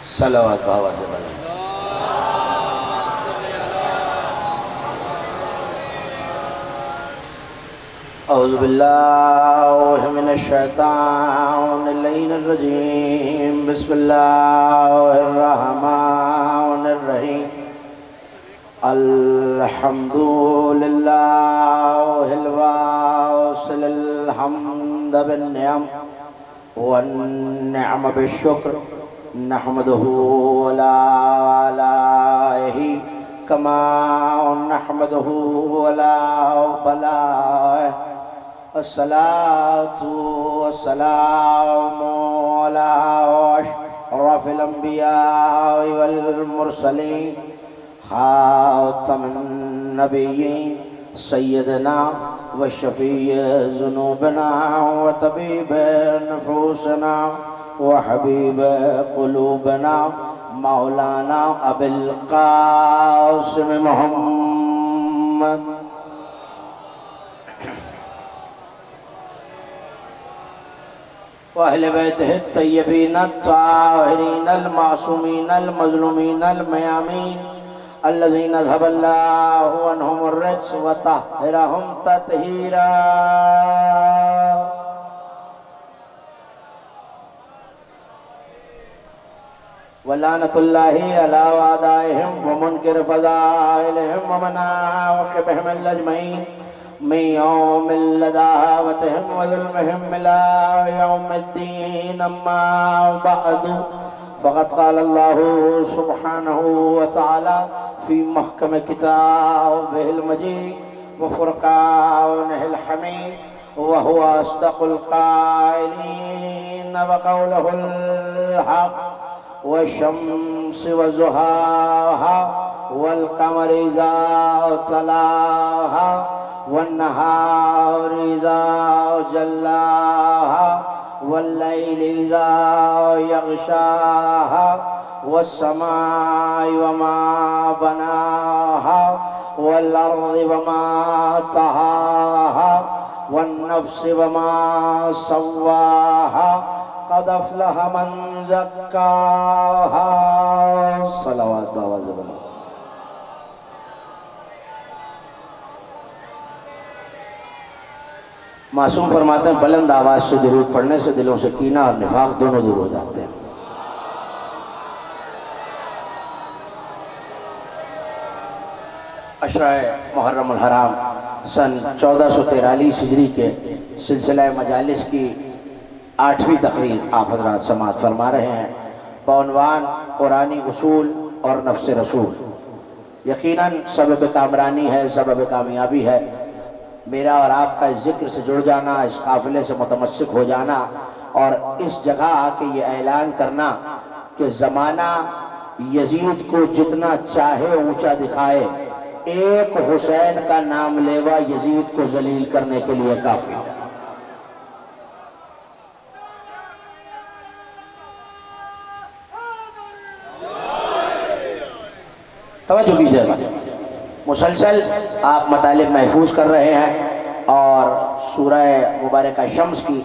صلوات بابا سے بلند. اعوذ باللہ من الشیطان اللعین الرجیم. بسم اللہ الرحمن الرحیم. الحمد للہ الواصل الحمد بالنعم والنعم بالشکر نحمده ولا آلائه کما نحمده ولا بلائه. الصلاة والسلام على أشرف الأنبياء والمرسلين خاتم النبيين سيدنا وشفيع ذنوبنا وطبيب نفوسنا وحبيب قلوبنا مولانا أبي القاسم محمد وأهل بيته الطيبين الطاهرين المعصومين المظلومين الميامين الذين اذهب الله عنهم الرجس وطهرهم تطهيرا. ولعنة الله على أعدائهم ومنكر فضائلهم ومن عاقبهم الأجمعين من يوم لداوتهم وظلمهم إلى يوم الدين. أما بعد فقد قال الله سبحانه وتعالى في محكم كتابه المجيد وفرقانه الحميد وهو أصدق القائلين وقوله الحق. والشمس وضحاها والقمر إذا تلاها والنهار إذا جلاها والليل إذا يغشاها والسماء وما بناها والأرض وما طحاها والنفس وما سواها قد أفلح من زكاها. صلوات بابا زبان. معصوم فرماتے ہیں بلند آواز سے درود پڑھنے سے دلوں سے کینہ اور نفاق دونوں دور ہو جاتے ہیں. عشرہ محرم الحرام سن 1443 ہجری کے سلسلہ مجالس کی 8ویں تقریر آپ حضرات سماعت فرما رہے ہیں بعنوان قرآنی اصول اور نفس رسول. یقیناً سبب کامرانی ہے، سبب کامیابی ہے میرا اور آپ کا اس ذکر سے جڑ جانا، اس قافلے سے متمسک ہو جانا اور اس جگہ آ کے یہ اعلان کرنا کہ زمانہ یزید کو جتنا چاہے اونچا دکھائے، ایک حسین کا نام لیوا یزید کو ذلیل کرنے کے لیے کافی ہے. توجہ کیجئے گا. مسلسل آپ مطالب محفوظ کر رہے ہیں اور سورہ مبارکہ شمس کی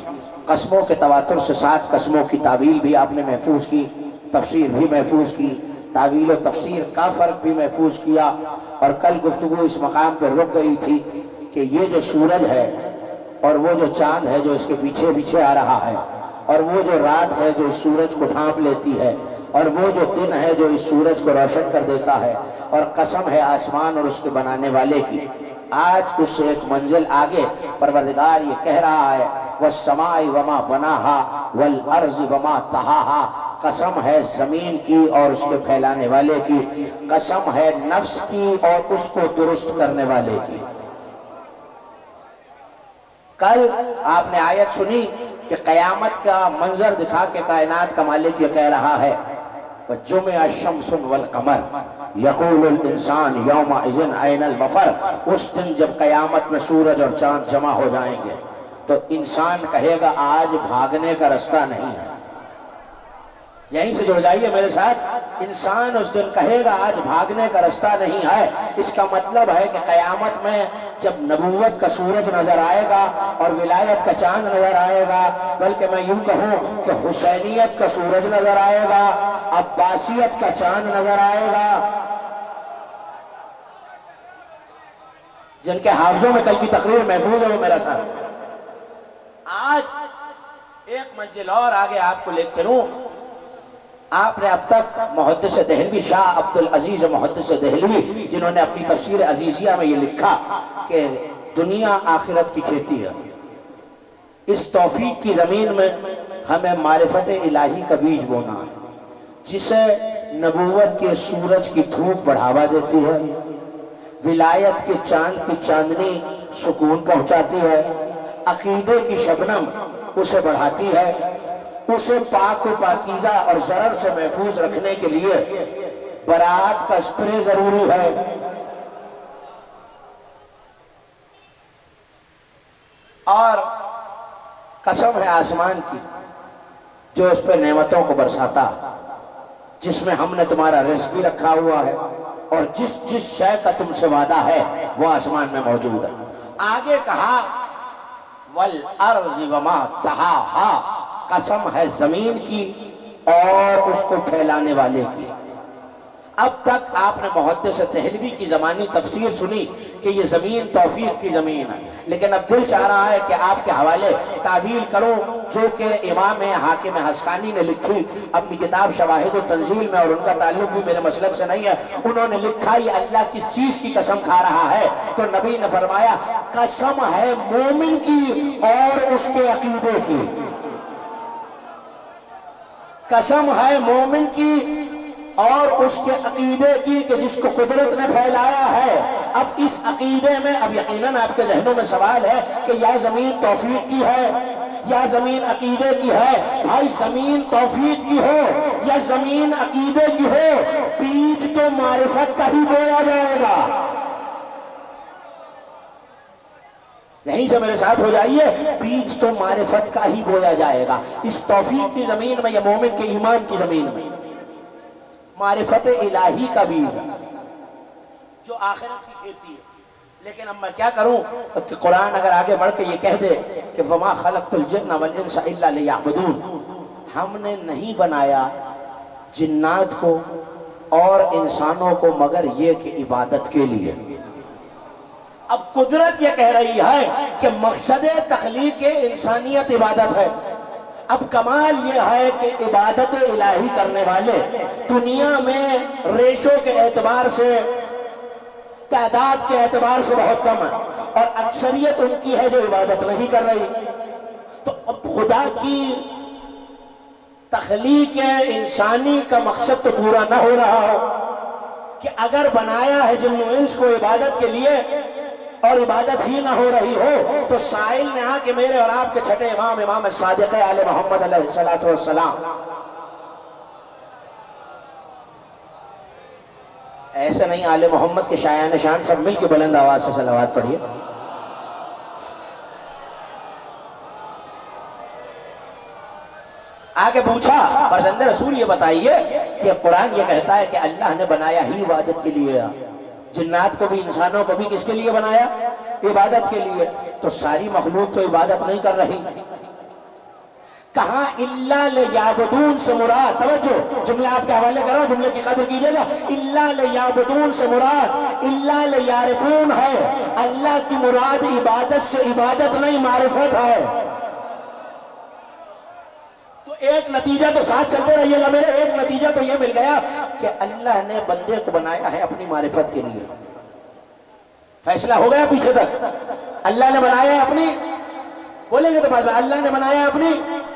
قسموں کے تواتر سے 7 قسموں کی تعویل بھی آپ نے محفوظ کی، تفسیر بھی محفوظ کی، تعویل و تفسیر کا فرق بھی محفوظ کیا. اور کل گفتگو اس مقام پر رک گئی تھی کہ یہ جو سورج ہے اور وہ جو چاند ہے جو اس کے پیچھے پیچھے آ رہا ہے، اور وہ جو رات ہے جو اس سورج کو ڈھانپ لیتی ہے، اور وہ جو دن ہے جو اس سورج کو روشن کر دیتا ہے، اور قسم ہے آسمان اور اس کے بنانے والے کی. آج اس سے ایک منزل آگے پروردگار یہ کہہ رہا ہے وَالسَّمَاءِ وَمَا بَنَاهَا وَالْأَرْضِ وَمَا طَحَاهَا. قسم ہے زمین کی اور اس کے پھیلانے والے کی، قسم ہے نفس کی اور اس کو درست کرنے والے کی. کل آپ نے آیت سنی کہ قیامت کا منظر دکھا کے کائنات کا مالک یہ کہہ رہا ہے وَجُمِعَ الشَّمْسُ وَالْقَمَرُ یقول الانسان یومئذ این المفر. اس دن جب قیامت میں سورج اور چاند جمع ہو جائیں گے تو انسان کہے گا آج بھاگنے کا رستہ نہیں ہے. یہیں سے جڑ جائیے میرے ساتھ، انسان اس دن کہے گا آج بھاگنے کا رستہ نہیں ہے۔ اس کا مطلب ہے کہ قیامت میں جب نبوت کا سورج نظر آئے گا اور ولایت کا چاند نظر آئے گا، بلکہ میں یوں کہوں کہ حسینیت کا سورج نظر آئے گا، عباسیت کا چاند نظر آئے گا، جن کے حافظوں میں کل کی تقریر محفوظ ہے وہ میرا ساتھ۔ آج ایک منزل اور آگے آپ کو لے چلوں۔ آپ نے اب تک محدث دہلوی شاہ عبدالعزیز محدث دہلوی، جنہوں نے اپنی تفسیر عزیزیہ میں یہ لکھا کہ دنیا آخرت کی کھیتی ہے، اس توفیق کی زمین میں ہمیں معرفت الہی کا بیج بونا ہے، جسے نبوت کے سورج کی دھوپ بڑھاوا دیتی ہے، ولایت کے چاند کی چاندنی سکون پہنچاتی ہے، عقیدے کی شبنم اسے بڑھاتی ہے، اسے پاک و پاکیزہ اور ضرر سے محفوظ رکھنے کے لیے براعت کا سپرے ضروری ہے۔ اور قسم ہے آسمان کی جو اس پہ نعمتوں کو برساتا، جس میں ہم نے تمہارا رزق بھی رکھا ہوا ہے، اور جس شے کا تم سے وعدہ ہے وہ آسمان میں موجود ہے۔ آگے کہا وَالْأَرْضِ وَمَا طَحَاهَا، قسم ہے زمین کی اور اس کو پھیلانے والے کی۔ اب تک آپ نے محدث دہلوی کی زمانی تفسیر سنی کہ یہ زمین توفیق کی زمین ہے، لیکن اب دل چاہ رہا ہے کہ آپ کے حوالے تعبیر کروں جو کہ امام حاکم حسقانی نے لکھی اپنی کتاب شواہد التنزیل میں، اور ان کا تعلق بھی میرے مسلک سے نہیں ہے۔ انہوں نے لکھا یہ اللہ کس چیز کی قسم کھا رہا ہے، تو نبی نے فرمایا قسم ہے مومن کی اور اس کے عقیدے کی، قسم ہے مومن کی اور اس کے عقیدے کی کہ جس کو قدرت نے پھیلایا ہے۔ اب اس عقیدے میں اب یقیناً آپ کے ذہنوں میں سوال ہے کہ یا زمین توفیق کی ہے یا زمین عقیدے کی ہے۔ بھائی زمین توفیق کی ہو یا زمین عقیدے کی ہو، بیج تو معرفت کا ہی بویا جائے گا۔ یہیں سے میرے ساتھ ہو جائیے، بیج تو معرفت کا ہی بویا جائے گا۔ اس توفیق کی زمین میں یا مومن کے ایمان کی زمین میں معرفت الہی کا بیج جو آخرت کی کھیتی ہے۔ لیکن اب میں کیا کروں کہ قرآن اگر آگے بڑھ کے یہ کہہ دے کہ وَمَا خَلَقْتُ الْجِنَّ وَالْإِنسَ إِلَّا لِيَعْبُدُونَ، ہم نے نہیں بنایا جنات کو اور انسانوں کو مگر یہ کہ عبادت کے لیے۔ اب قدرت یہ کہہ رہی ہے کہ مقصد تخلیق انسانیت عبادت ہے۔ اب کمال یہ ہے کہ عبادت الہی کرنے والے دنیا میں ریشوں کے اعتبار سے، تعداد کے اعتبار سے بہت کم ہے، اور اکثریت ان کی ہے جو عبادت نہیں کر رہی۔ تو اب خدا کی تخلیق انسانی کا مقصد تو پورا نہ ہو رہا ہو کہ اگر بنایا ہے جن و انس کو عبادت کے لیے اور عبادت ہی نہ ہو رہی ہو، تو سائل نے آ کہ میرے اور آپ کے چھٹے امام صادق آل محمد علیہ السلام، ایسے نہیں آل محمد کے شایان شان سب مل کے بلند آواز سے صلوات پڑھیے۔ آگے پوچھا فرزند رسول یہ بتائیے کہ قرآن یہ کہتا ہے کہ اللہ نے بنایا ہی عبادت کے لیے، جنات کو بھی انسانوں کو بھی کس کے لیے بنایا؟ عبادت کے لیے۔ تو ساری مخلوق تو عبادت نہیں کر رہی۔ کہاں اِلَّا لِيَعْبُدُونَ سے مراد، توجہ جملہ آپ کے حوالے کر رہا ہوں، جملے کی قدر کیجئے گا۔ اِلَّا لِيَعْبُدُونَ سے مراد اِلَّا لِيَعْرِفُونَ ہے، اللہ کی مراد عبادت سے عبادت نہیں معرفت ہے۔ تو ایک نتیجہ تو ساتھ چلتے رہیے گا میرے، ایک نتیجہ تو یہ مل گیا کہ اللہ نے بندے کو بنایا ہے اپنی معرفت کے لیے۔ فیصلہ ہو گیا پیچھے تک، اللہ نے بنایا ہے اپنی، بولیں گے تو بات، اللہ نے بنایا اپنی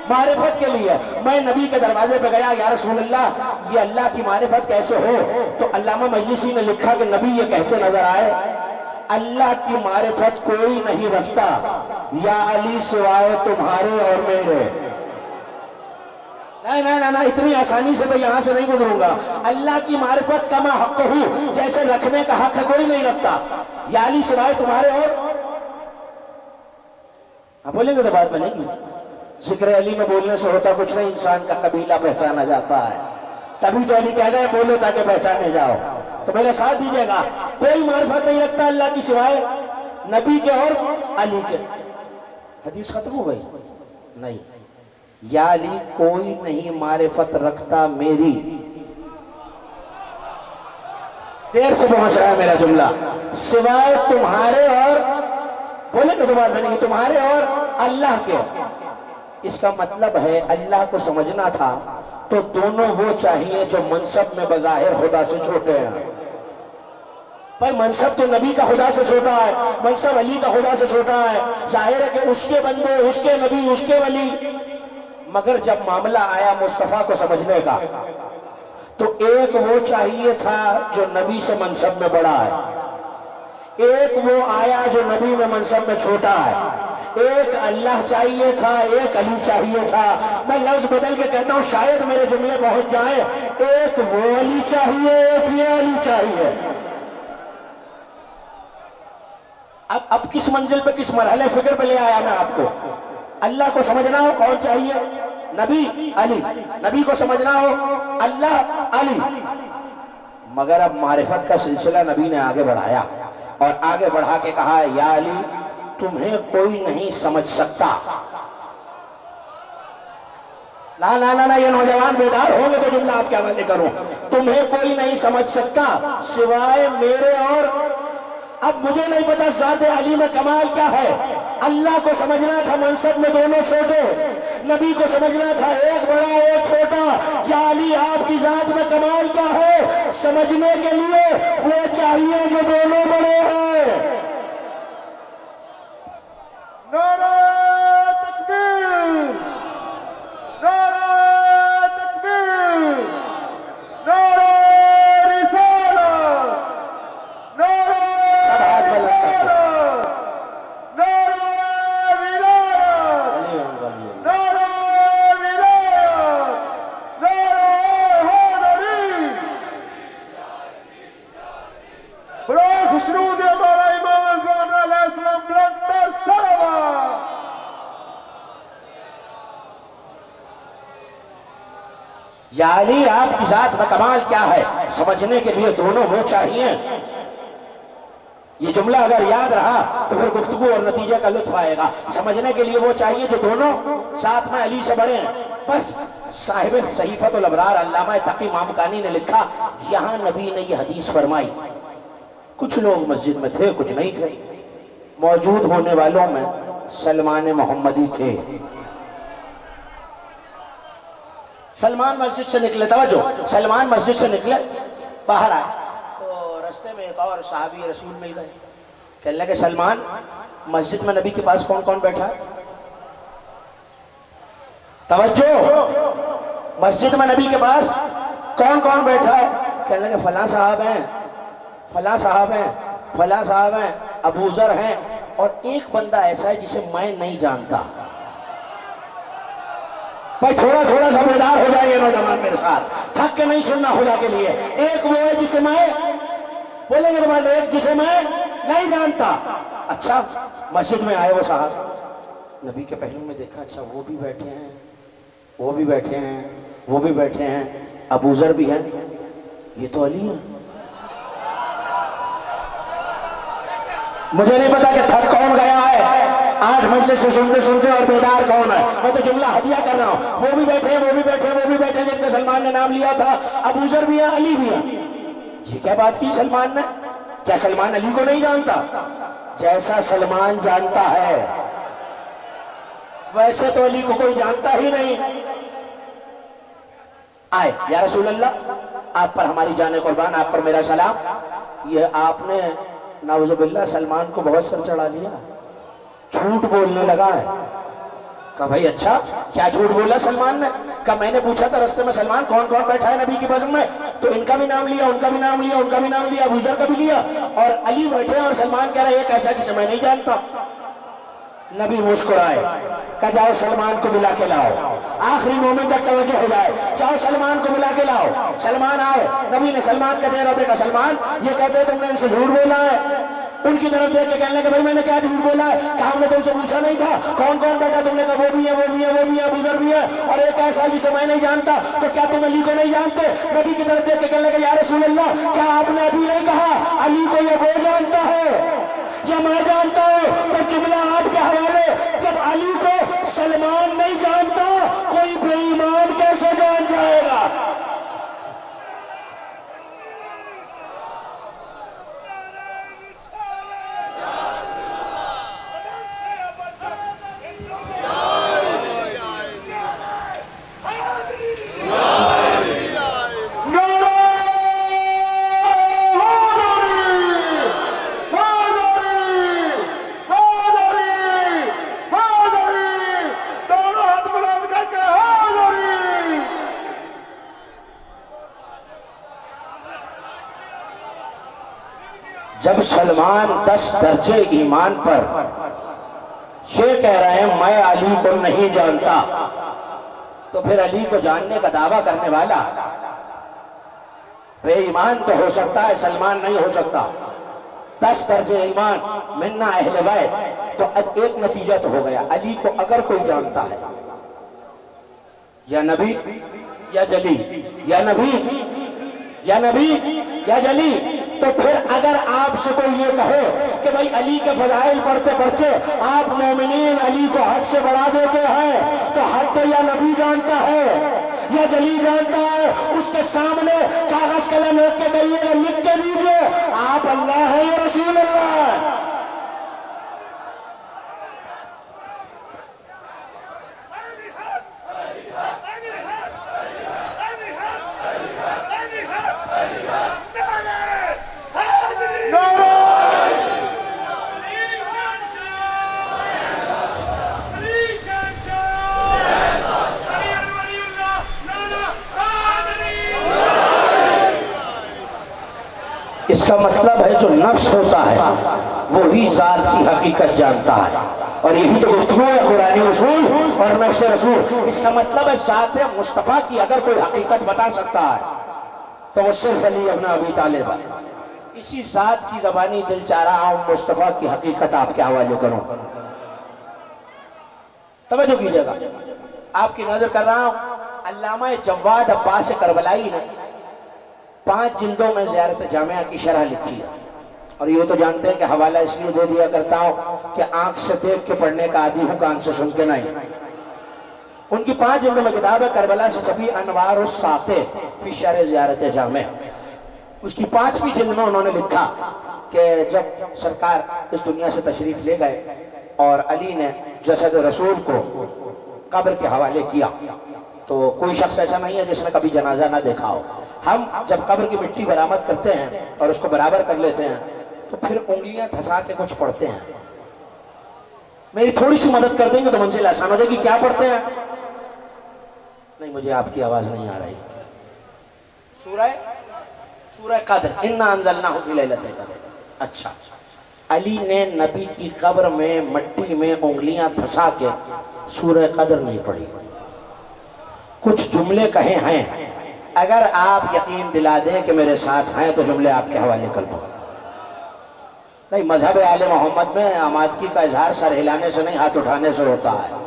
معرفت کے لیے۔ میں نبی کے دروازے پہ گیا، یا رسول اللہ یہ اللہ کی معرفت کیسے ہو؟ تو علامہ مجلسی نے لکھا کہ نبی یہ کہتے نظر آئے اللہ کی معرفت کوئی نہیں رکھتا یا علی سوائے تمہارے اور میرے۔ نہیں، اتنی آسانی سے تو یہاں سے نہیں گزروں گا۔ اللہ کی معرفت کما حق ہوں، جیسے رکھنے کا حق کوئی نہیں رکھتا، یا علی سوائے تمہارے اور، آپ بولیں گے تو بات بنے گی۔ ذکر علی میں بولنے سے ہوتا کچھ نہیں، انسان کا قبیلہ پہچانا جاتا ہے، تبھی تو علی کہہ گئے بولو تاکہ پہچانے جاؤ۔ تو میرے ساتھ دیجیے گا، کوئی معرفت نہیں رکھتا اللہ کی سوائے نبی کے اور علی کے۔ حدیث ختم ہو گئی؟ نہیں، یا علی کوئی نہیں معرفت رکھتا میری، دیر سے پہنچ رہا ہے میرا جملہ، سوائے تمہارے اور، بولے کہ دوبارہ نہیں، تمہارے اور اللہ کے۔ اس کا مطلب ہے اللہ کو سمجھنا تھا تو دونوں وہ چاہیے جو منصب میں بظاہر خدا سے چھوٹے ہیں۔ پر منصب تو نبی کا خدا سے چھوٹا ہے، منصب علی کا خدا سے چھوٹا ہے، ظاہر ہے کہ اس کے بندے، اس کے نبی، اس کے ولی، مگر جب معاملہ آیا مصطفیٰ کو سمجھنے کا تو ایک وہ چاہیے تھا جو نبی سے منصب میں بڑا ہے، ایک وہ آیا جو نبی میں منصب میں چھوٹا ہے، ایک اللہ چاہیے تھا، ایک علی چاہیے تھا۔ میں لفظ بدل کے کہتا ہوں شاید میرے جملے پہنچ جائیں، ایک وہ علی چاہیے، ایک یہ علی چاہیے۔ اب کس منزل پہ، کس مرحلے فکر پہ لے آیا میں آپ کو؟ اللہ کو سمجھنا ہو کون چاہیے؟ نبی، علی۔ نبی کو سمجھنا ہو اللہ، علی۔ مگر اب معرفت کا سلسلہ نبی نے آگے بڑھایا اور آگے بڑھا کے کہا یا علی تمہیں کوئی نہیں سمجھ سکتا۔ لا لا لا لا، یہ نوجوان بیدار ہوں گے تو جملہ آپ کے حوالے کروں، تمہیں کوئی نہیں سمجھ سکتا سوائے میرے اور۔ اب مجھے نہیں پتا ذات علی میں کمال کیا ہے، اللہ کو سمجھنا تھا منصب میں دونوں چھوٹے، نبی کو سمجھنا تھا ایک بڑا ایک چھوٹا۔ یا علی آپ کی ذات میں کمال کیا ہے، سمجھنے کے لیے وہ چاہیے جو دونوں بڑے ہیں۔ نعرہ تکبیر، نعرہ تکبیر، نعرہ رسالت، نعرہ یا علی آپ کی ذات میں کمال کیا ہے، سمجھنے کے لیے دونوں وہ چاہیے۔ یہ جملہ اگر یاد رہا تو پھر گفتگو اور نتیجے کا لطف آئے گا۔ سمجھنے کے لیے وہ چاہیے جو دونوں ساتھ میں علی سے بڑے ہیں۔ بس صاحب صحیفۃ الابرار علامہ تقی مامکانی نے لکھا، یہاں نبی نے یہ حدیث فرمائی، کچھ لوگ مسجد میں تھے کچھ نہیں تھے، موجود ہونے والوں میں سلمان محمدی تھے۔ سلمان مسجد سے نکلے، توجہ، سلمان مسجد سے نکلے، باہر آئے تو رستے میں ایک اور صحابی رسول مل گئے، کہنے لگے سلمان مسجد میں نبی کے پاس کون کون بیٹھا ہے؟ توجہ، مسجد میں نبی کے پاس کون کون بیٹھا ہے؟ کہنے لگے فلاں صاحب ہیں، فلاں صاحب ہیں، فلاں صاحب ہیں، ابو ذر ہیں، اور ایک بندہ ایسا ہے جسے میں نہیں جانتا۔ بھائی تھوڑا تھوڑا سا بیدار ہو جائیے نوجوان میرے ساتھ، تھک کے نہیں سننا خدا کے لیے۔ ایک وہ ہے جسے میں، بولیں گے تمہارے ایک جسے میں نہیں جانتا۔ اچھا مسجد میں آئے وہ صاحب، نبی کے پہلو میں دیکھا، اچھا وہ بھی بیٹھے ہیں، وہ بھی بیٹھے ہیں، وہ بھی بیٹھے ہیں، ابو ذر بھی ہیں، یہ تو علی ہیں۔ مجھے نہیں پتا کہ تھک کون گیا ہے آٹھ مجلس سے سنتے سنتے اور بیدار کون ہے، میں تو جملہ ہدیہ کر رہا ہوں۔ وہ بھی بیٹھے ہیں، وہ بھی بیٹھے ہیں، وہ بھی بیٹھے ہیں، جن کا سلمان نے نام لیا تھا، ابو ذر بھی ہے، علی بھی ہے۔ یہ کیا بات کی سلمان نے؟ کیا سلمان علی کو نہیں جانتا؟ جیسا سلمان جانتا ہے ویسے تو علی کو کوئی جانتا ہی نہیں۔ آئے یا رسول اللہ، آپ پر ہماری جان قربان، آپ پر میرا سلام۔ یہ آپ نے نعوذ باللہ سلمان کو بہت سر چڑھا لیا، جھوٹ بولنے لگا ہے۔ کہا بھائی اچھا کیا جھوٹ بولا سلمان نے؟ کہا میں نے پوچھا تھا رستے میں سلمان کون کون بیٹھا ہے نبی کی بزم میں، تو ان کا بھی نام لیا، ان کا بھی نام لیا، ان کا بھی نام لیا، ابو ذر کا بھی لیا، اور علی بیٹھے ہیں اور سلمان کہہ رہا ہے ایک ایسا جسے میں نہیں جانتا۔ نبی مسکرائے، کہا جاؤ سلمان کو ملا کے لاؤ، آخری مومن تک توجہ ہو جائے، جاؤ سلمان کو ملا کے لاؤ۔ سلمان آئے، نبی نے سلمان کا چہرہ دیکھا، سلمان یہ کہتے تم نے ان سے جھوٹ بولا ہے؟ ان کی طرف دیکھ کے کہنے لگے بھائی میں نے کیا جھوٹ بولا ہے کہ ہم نے تم سے پوچھا نہیں تھا کون کون بیٹا؟ تم نے کہا وہ بھی ہے وہ بھی ہے وہ بھی ہے ابو ذر بھی ہے اور ایک ایسا جسے میں نہیں جانتا، تو کیا تم علی کو نہیں جانتے؟ نبی کی طرف دیکھ کے کہنے لگے یا رسول اللہ کیا آپ نے ابھی نہیں کہا علی کو یہ وہ جانتا ہے یا میں جانتا ہوں؟ تو جملہ آپ کے حوالے، جب علی کو سلمان نہیں جانتا کوئی بے ایمان کیسے جان جائے گا؟ جب سلمان 10 درجے ایمان پر یہ کہہ رہے ہیں میں علی کو نہیں جانتا، تو پھر علی کو جاننے کا دعویٰ کرنے والا بے ایمان تو ہو سکتا ہے، سلمان نہیں ہو سکتا۔ 10 درجے ایمان منا اہل بیت، تو اب ایک نتیجہ تو ہو گیا، علی کو اگر کوئی جانتا ہے یا نبی یا جلی، یا نبی یا نبی یا جلی، تو پھر اگر آپ سے کوئی یہ کہے کہ بھائی علی کے فضائل پڑھتے پڑھتے آپ مومنین علی کو حد سے بڑھا دیتے ہیں، تو حد یا نبی جانتا ہے یا جلی جانتا ہے، اس کے سامنے کاغذ قلم رکھ کے کہیے گا لکھ کے دیجئے آپ اللہ ہے یا رسول اللہ؟ اس کا مطلب ہے جو نفس ہوتا ہے وہی ذات کی حقیقت جانتا ہے، اور یہی تو گفتگو ہے قرآنی اصول اور نفس رسول۔ اس کا مطلب ہے ذات مصطفیٰ کی اگر کوئی حقیقت بتا سکتا ہے تو وہ صرف علی ابن ابی طالب ہے۔ اسی ذات کی زبانی دل چاہ رہا ہوں مصطفیٰ کی حقیقت آپ کے حوالے کروں، توجہ کیجئے گا۔ آپ کی نظر کر رہا ہوں علامہ جواد عباس کربلائی نے 5 جلدوں میں زیارت جامعہ کی شرح لکھی ہے، اور یہ تو جانتے ہیں کہ حوالہ اس لیے دے دیا کرتا ہوں کہ آنکھ سے دیکھ کے پڑھنے کا عادی ہوں، کان سے سن کے نہیں۔ ان کی 5 جلدوں میں کتاب ہے کربلا سے چھپی انوار الساطع فی شرح زیارت جامعہ۔ اس کی 5ویں جلد میں انہوں نے لکھا کہ جب سرکار اس دنیا سے تشریف لے گئے اور علی نے جسد رسول کو قبر کے حوالے کیا، تو کوئی شخص ایسا نہیں ہے جس نے کبھی جنازہ نہ دیکھا ہو۔ ہم جب قبر کی مٹی برآمد کرتے ہیں اور اس کو برابر کر لیتے ہیں تو پھر انگلیاں دھسا کے کچھ پڑھتے ہیں۔ میری تھوڑی سی مدد کر دیں گے تو منزل آسان ہو جائے گی۔ کیا پڑھتے ہیں؟ نہیں، مجھے آپ کی آواز نہیں آ رہی۔ سورہ قدر، اِنَّا أَنزَلْنَاهُ فِي لَيْلَةِ الْقَدْرِ۔ اچھا، علی نے نبی کی قبر میں مٹی میں انگلیاں دھسا کے سورہ قدر نہیں پڑھی۔ کچھ جملے کہے ہیں، اگر آپ یقین دلا دیں کہ میرے ساتھ ہیں تو جملے آپ کے حوالے کر دوں۔ نہیں، مذہب آل محمد میں آمادگی کا اظہار سر ہلانے سے نہیں ہاتھ اٹھانے سے ہوتا ہے۔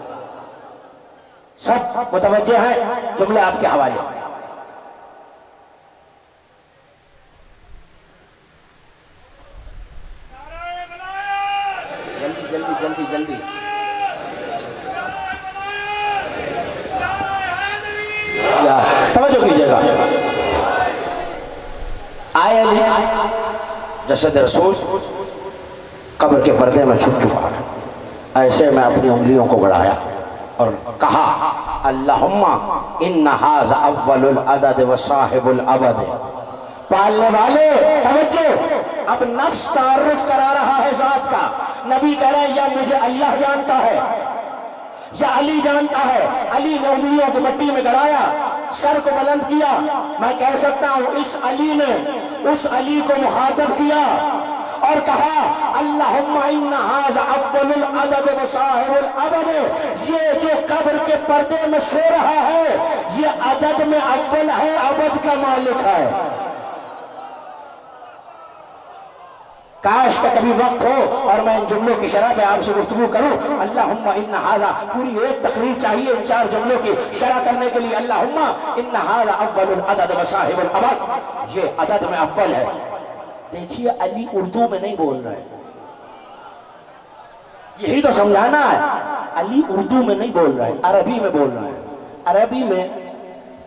سب متوجہ ہیں، جملے آپ کے حوالے۔ جلدی جلدی جلدی جلدی توجہ کیجئے گا۔ آئے علی، جسد رسول قبر کے پردے میں چھپ چکا، ایسے میں اپنی انگلیوں کو بڑھایا اور کہا اللہم ان ھذا اول العدد و صاحب الابد۔ پالنے والے توجہ، اب نفس تعارف کرا رہا ہے ذات کا۔ نبی کہہ رہے ہیں یا مجھے اللہ جانتا ہے یا علی جانتا ہے۔ علی نے انگلیوں کو مٹی میں گڑایا، سر کو بلند کیا۔ میں کہہ سکتا ہوں اس علی نے اس علی کو مخاطب کیا اور کہا اللہم ان ھذا اول العدد و صاحب الابد۔ یہ جو قبر کے پردے میں سو رہا ہے یہ عدد میں اول ہے، ابد کا مالک ہے۔ کاش کا کبھی وقت ہو اور میں ان جملوں کی شرح پہ آپ سے گفتگو کروں. اللہم ان ھذا، پوری ایک تقریر چاہیے ان 4 جملوں کی شرح کرنے کے لیے. اللہم ان ھذا اول العدد وصاحب الابد، یہ عدد میں اول ہے. دیکھیے علی اردو میں نہیں بول رہے، یہی تو سمجھانا ہے. علی اردو میں نہیں بول رہے، عربی میں بول رہے ہیں. عربی میں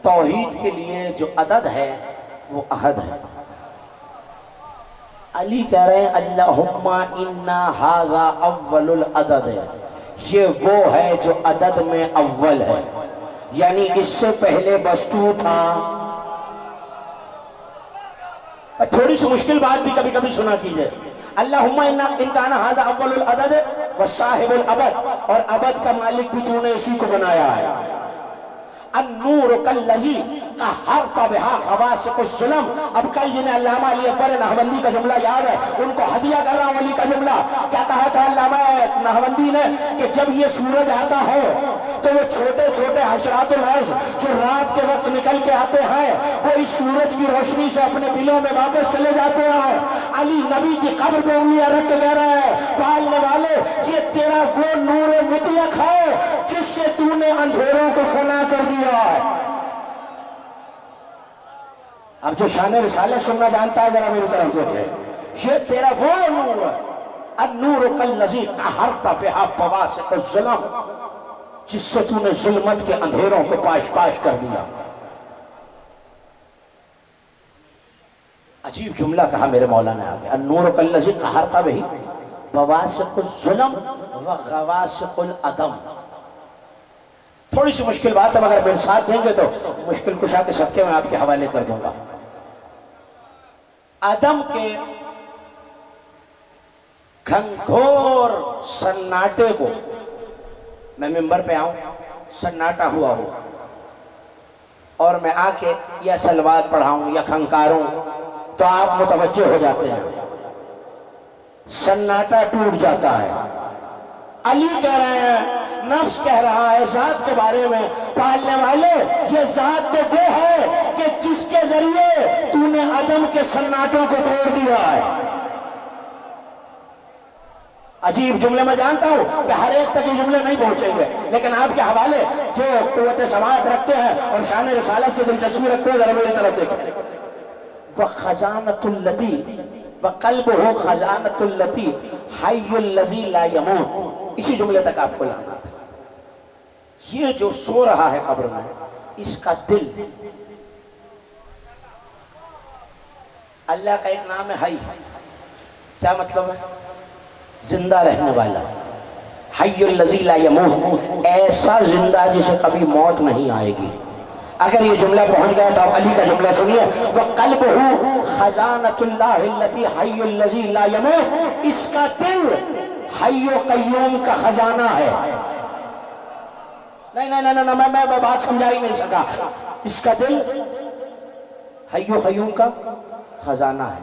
توحید کے لیے جو عدد ہے وہ احد ہے. علی کہہ رہے ہیں اللہم انا ھذا اول العدد، یہ وہ ہے جو عدد میں اول ہے، یعنی اس سے پہلے وستو تھا. تھوڑی سی مشکل بات بھی کبھی کبھی سنا کیجئے. اللہم ان کان ھذا اول العدد وصاحب الابد، اور ابد کا مالک بھی تو نے اسی کو بنایا ہے. النور کالذی قہرت بہا خواسق الظلم. اب کل جنہیں علامہ علی اکبر نہوندی کا جملہ یاد ہے ان کو ہدیہ کر رہا ہوں. علی کا جملہ کیا کہا تھا علامہ نہوندی نے کہ جب یہ سورج آتا ہے تو وہ چھوٹے چھوٹے حشرات الارض جو رات کے وقت نکل کے آتے ہیں وہ اس سورج کی روشنی سے اپنے بلوں میں واپس چلے جاتے ہیں. علی نبی کی قبر پہ انگلیاں رکھ کے کہہ رہا ہے پالنے والے یہ تیرا وہ نور مطلق ہے جس سے تو نے اندھیروں کو فنا کر دیا ہے. اب جو شان رسالت سننا جانتا ہے ذرا میری طرف دیکھے، یہ تیرا وہ نور ہے. النور کالذی قہرت بہا خواسق الظلم، جس سے تو نے ظلمت کے اندھیروں کو پاش پاش کر دیا. عجیب جملہ کہا میرے مولا نے آگے. النور کالذی قہرت بہا خواسق الظلم وغواسق العدم. تھوڑی سی مشکل بات ہے مگر میرے ساتھ دیں گے تو مشکل کشا کے صدقے میں آپ کے حوالے کر دوں گا. عدم کے گھنگھور سناٹے کو، میں ممبر پہ آؤں سناٹا ہوا ہو اور میں آ کے یا سلوات پڑھاؤں یا کھنکاروں تو آپ متوجہ ہو جاتے ہیں، سناٹا ٹوٹ جاتا ہے. علی کہہ رہے ہیں نفس کہہ رہا ہے ذات کے بارے میں پالنے والے یہ ذات تو وہ ہے کہ جس کے ذریعے تو نے عدم کے سناٹوں کو توڑ دیا ہے. عجیب جملے میں جانتا ہوں کہ ہر ایک تک یہ جملے نہیں پہنچیں گے لیکن آپ کے حوالے جو قوت سماعت رکھتے ہیں اور شان رسالت سے دلچسپی رکھتے ہیں ذرا میری طرف دیکھیں. وَخَزَانَةُ اللَّتِي وَقَلْبُهُ خَزَانَةُ اللَّتِي حَيُّ الَّذِي لَا يَمُوتُ. اسی جملے تک آپ کو لانا تھا. یہ جو سو رہا ہے قبر میں اس کا دل، اللہ کا ایک نام ہے حی. کیا مطلب ہے؟ زندہ رہنے والا. حی الذی لا یموت، ایسا زندہ جسے کبھی موت نہیں آئے گی. اگر یہ جملہ پہنچ گیا تو آپ علی کا جملہ سنیے. وَقَلْبُهُ خَزَانَةُ اللَّهِ الَّتِي حَيُّ الَّذِي لَا يَمُوتُ. اس کا دل حی و قیوم کا خزانہ ہے. نہیں میں بات سمجھا ہی نہیں سکا. اس کا دل حی و قیوم کا خزانہ ہے.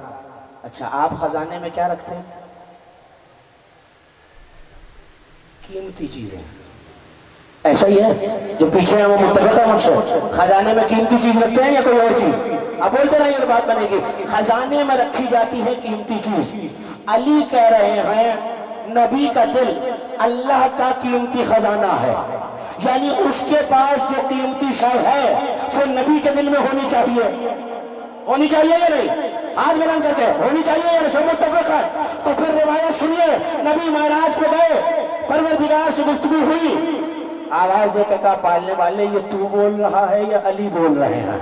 اچھا آپ خزانے میں کیا رکھتے ہیں؟ قیمتی چیزیں. ایسا ہی ہے جو پیچھے ہیں وہ متفق ہے مجھ سے. خزانے میں قیمتی چیز رکھتے ہیں یا کوئی اور چیز؟ اب بولتے رہے یہ بات بنے گی. خزانے میں رکھی جاتی ہے قیمتی چیز. علی کہہ رہے ہیں نبی کا دل اللہ کا قیمتی خزانہ ہے، یعنی اس کے پاس جو قیمتی شے ہے وہ نبی کے دل میں ہونی چاہیے. ہونی چاہیے یا نہیں؟ ہاتھ بلند کر کے ہونی چاہیے یا نہیں؟ متفق ہے. تو پھر روایت سنیے. نبی معراج پہ گئے، پروردگار سے گفتگو ہوئی، آواز دے کے کہا پالنے والے یہ تو بول رہا ہے یا علی بول رہے ہیں؟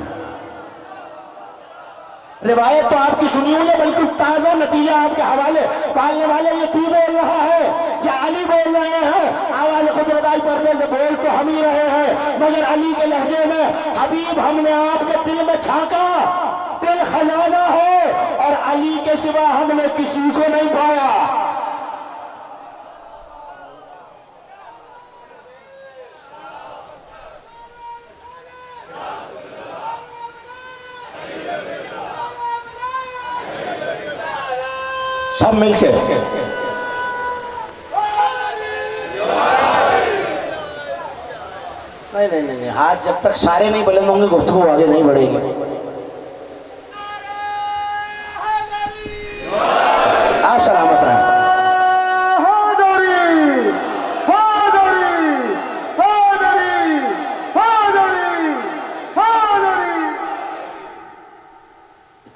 روایت تو آپ کی سنی ہوئی ہے بلکہ تازہ نتیجہ آپ کے حوالے. پالنے والے یہ تو بول رہا ہے یا علی بول رہے ہیں؟ آواز خود ردائی پردے سے بول تو ہم ہی رہے ہیں مگر علی کے لہجے میں حبیب ہم نے آپ کے دل میں چھانکا، دل خزانہ ہے اور علی کے سوا ہم نے کسی کو نہیں پایا. سب مل کے نہیں ہاتھ جب تک سارے نہیں بلند ہوں گے گفتگو آگے نہیں بڑھے گی. آپ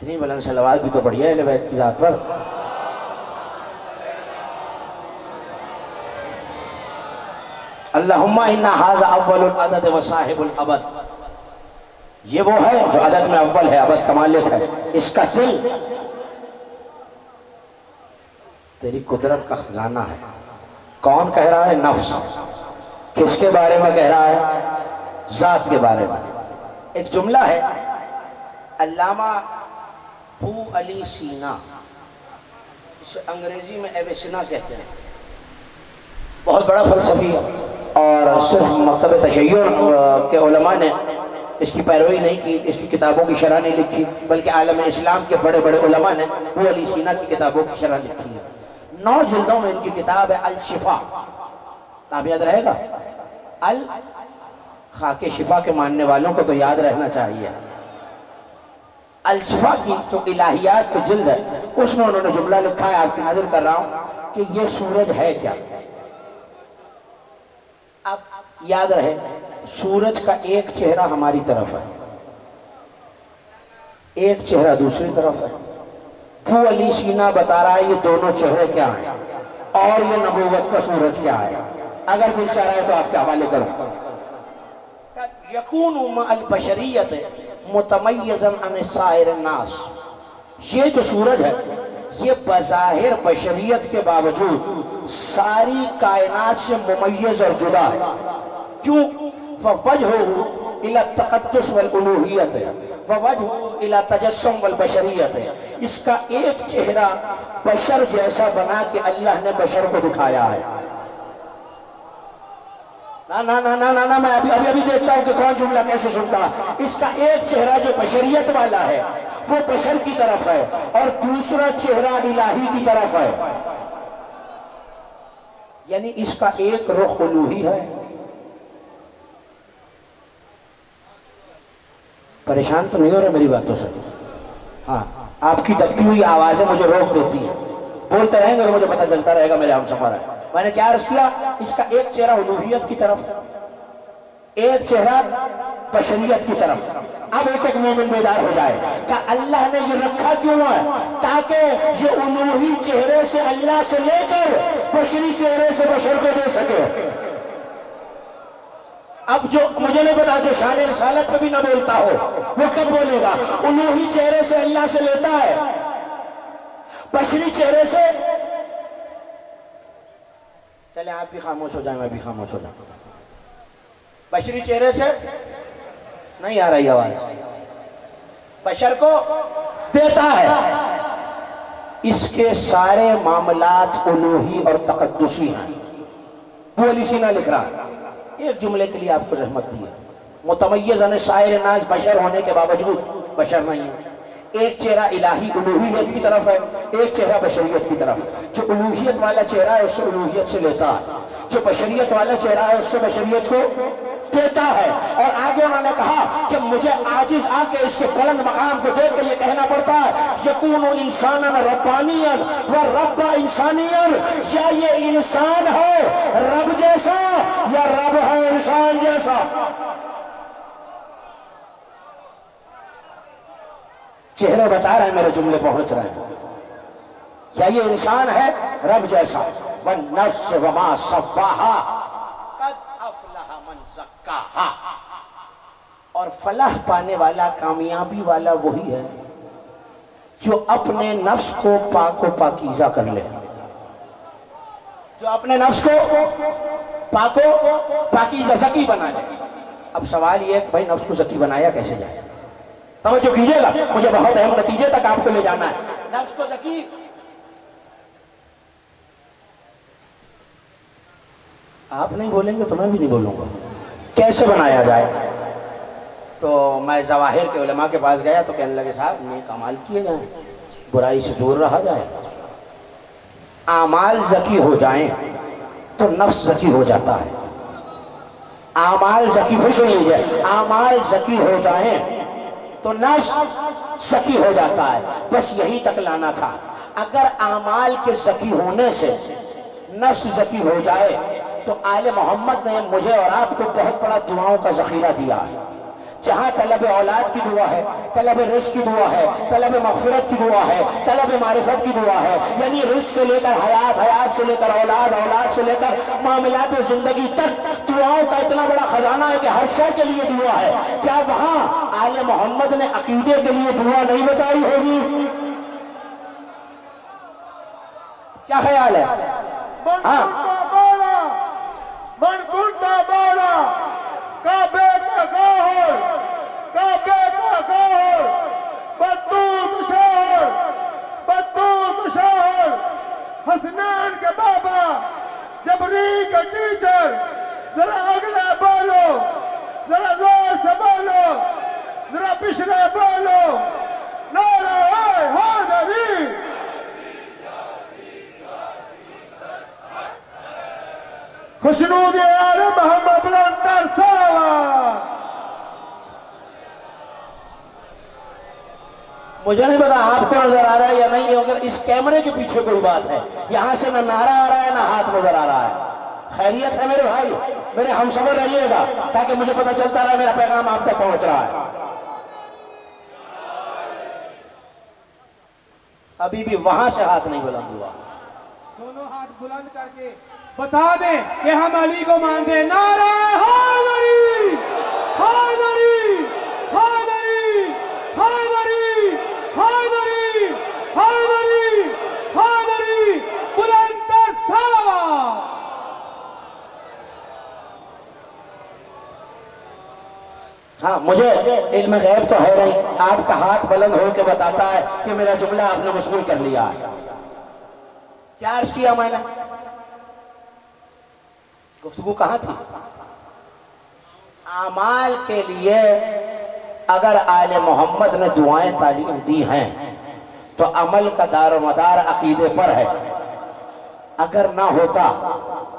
اتنی بلند صلوات بھی تو بڑھیا ہے اہل بیت کی ذات پر. اللہم انا ھذا اول العدد و صاحب الابد. یہ وہ ہے جو عدد میں اول ہے، ابد کا مالک ہے. اس کا دل تیری قدرت کا خزانہ ہے. کون کہہ رہا ہے؟ نفس. کس کے بارے میں کہہ رہا ہے؟ ذات کے بارے میں. ایک جملہ ہے علامہ ابو علی سینا، اسے انگریزی میں ایویسنا کہتے ہیں، بہت بڑا فلسفی اور صرف مکتب تشیع کے علماء نے اس کی پیروی نہیں کی، اس کی کتابوں کی شرح نہیں لکھی، بلکہ عالم اسلام کے بڑے بڑے علماء نے ابو علی سینا کی کتابوں کی شرح لکھی ہے. 9 جلدوں میں ان کی کتاب ہے الشفا. آپ یاد رہے گا؟ خاک شفا کے ماننے والوں کو تو یاد رہنا چاہیے. الشفا کی جو الہیات کی جلد ہے اس میں انہوں نے جملہ لکھا ہے، آپ کی نظر کر رہا ہوں کہ یہ سورج ہے کیا. اب یاد رہے سورج کا ایک چہرہ ہماری طرف ہے، ایک چہرہ دوسری طرف ہے. ابو علی سینا بتا رہا ہے یہ دونوں چہرے کیا ہیں اور یہ نبوت کا سورج کیا ہے. اگر دل چاہ رہا ہے تو آپ کے حوالے کروں. یکون مع البشریت متمیزا عن سائر الناس. یہ جو سورج ہے یہ بظاہر بشریت کے باوجود ساری کائنات سے ممیز اور جدا ہے. کیوں؟ فوجہہ الی التقدس والالوہیت ووجہہ الی تجسم والبشریت. اس کا ایک چہرہ بشر جیسا بنا کہ اللہ نے بشر کو دکھایا ہے. نا میں ابھی دیکھتا ہوں کہ کون جملہ کیسے سنتا. اس کا ایک چہرہ جو بشریت والا ہے وہ بشر کی طرف ہے اور دوسرا چہرہ الہی کی طرف ہے. یعنی اس کا ایک رخ الوہی ہے. پریشان تو نہیں ہو رہے میری باتوں سے؟ ہاں، آپ کی دبتی ہوئی آوازیں مجھے روک دیتی ہیں. بولتے رہیں گے تو مجھے پتہ چلتا رہے گا میرے ہم سفر ہے. میں نے کیا عرض کیا؟ اس کا ایک چہرہ الوہیت کی طرف، ایک چہرہ بشریت کی طرف. اب ایک مومن بیدار ہو جائے کہ اللہ نے یہ رکھا کیوں ہے؟ تاکہ یہ الوہی چہرے سے اللہ سے لے کر بشری چہرے سے بشر کو دے سکے. اب جو مجھے نہیں پتا جو شان رسالت پہ بھی نہ بولتا ہو وہ کب بولے گا؟ الوہی چہرے سے اللہ سے لیتا ہے، بشری چہرے سے. چلیں آپ بھی خاموش ہو جائیں، میں بھی خاموش ہو جاؤں. بشری چہرے سے نہیں آ رہی آواز. بشر کو دیتا ہے. اس کے سارے معاملات الوہی اور تقدسی ہیں. ابو علی سینا لکھ رہا ہے، ایک جملے کے لیے آپ کو رحمت دی ہے. متمیز عن سائر الناس، بشر ہونے کے باوجود بشر نہیں ہے. ایک چہرہ الہی الوہیت کی طرف ہے، ایک چہرہ بشریت کی طرف. جو الوہیت والا چہرہ ہے اس سے الوہیت سے لیتا ہے، جو بشریت والا چہرہ ہے اس سے بشریت کو دیتا ہے. اور آگے انہوں نے کہا کہ مجھے عاجز آ کے اس کے بلند مقام کو دیکھ کے یہ کہنا پڑتا ہے یکون انسانا ربانیا و رب انسانیا. یا یہ انسان ہے رب جیسا یا رب ہے انسان جیسا. چہرے بتا رہے ہیں، میرے جملے پہنچ رہے ہیں. یا یہ انسان ہے رب جیسا. والنفس وما صفاہا قد افلح من زکاہا. اور فلاح پانے والا، کامیابی والا وہی ہے جو اپنے نفس کو پاک و پاکیزہ کر لے، جو اپنے نفس کو پاک و پاکیزہ زکی بنا لے. اب سوال یہ ہے کہ بھائی نفس کو زکی بنایا کیسے جائے؟ توجہ کیجئے گا، مجھے بہت اہم نتیجے تک آپ کو لے جانا ہے. نفس کو زکی آپ نہیں بولیں گے تو میں بھی نہیں بولوں گا. کیسے بنایا جائے؟ تو میں ظواہر کے علماء کے پاس گیا تو کہنے لگے صاحب نیک اعمال کیے جائیں، برائی سے دور رہا جائے. اعمال زکی ہو جائیں تو نفس زکی ہو جاتا ہے. اعمال زکی، پھر سن لیجیے، اعمال زکی ہو جائیں تو نفس زکی ہو جاتا ہے. بس یہی تک لانا تھا. اگر اعمال کے زکی ہونے سے نفس زکی ہو جائے تو آل محمد نے مجھے اور آپ کو بہت بڑا دعاؤں کا ذخیرہ دیا ہے. جہاں طلب اولاد کی دعا ہے، طلب رزق کی دعا ہے، طلب مغفرت کی دعا ہے، طلب معرفت کی دعا ہے، یعنی رزق سے لے کر حیات، حیات سے لے کر اولاد، اولاد سے لے کر معاملات زندگی تک دعاؤں کا اتنا بڑا خزانہ ہے کہ ہر شے کے لیے دعا ہے۔ کیا وہاں آل محمد نے عقیدے کے لیے دعا نہیں بتائی ہوگی؟ کیا خیال ہے؟ ہاں، من كنت بالا کعبے کا گوہر، کعبے کا گوہر، بدوت شہر، بدوت شہر، حسنین کے بابا، جبری کا ٹیچر، ذرا اگلا بولو، ذرا زور سے بولو، ذرا پچھلے بولو، نعرہ حیدری۔ خوشنود آل محمد بلندر صلوات۔ مجھے نہیں پتا آپ کو نظر آ رہا ہے یا نہیں، اگر اس کیمرے کے پیچھے کوئی بات ہے، یہاں سے نہ نعرہ آ رہا ہے نہ ہاتھ نظر آ رہا ہے۔ خیریت ہے میرے بھائی؟ میرے ہم سفر رہیے گا تاکہ مجھے پتہ چلتا رہے میرا پیغام آپ تک پہنچ رہا ہے۔ ابھی بھی وہاں سے ہاتھ نہیں بلند ہوا۔ دونوں ہاتھ بلند کر کے بتا دیں کہ ہم علی کو مانتے ہیں۔ نعرہ حیدری، حیدری، حیدری، حیدری، حیدری، حیدری، حیدری، بلندر صلوات۔ ہاں، مجھے علم غیب تو ہے نہیں، آپ کا ہاتھ بلند ہو کے بتاتا ہے کہ میرا جملہ آپ نے وصول کر لیا ہے۔ کیا عرض کیا میں نے؟ گفتگو کہاں تھی؟ اعمال کے لیے اگر آل محمد نے دعائیں تعلیم دی ہیں تو عمل کا دار و مدار عقیدے پر ہے۔ اگر نہ ہوتا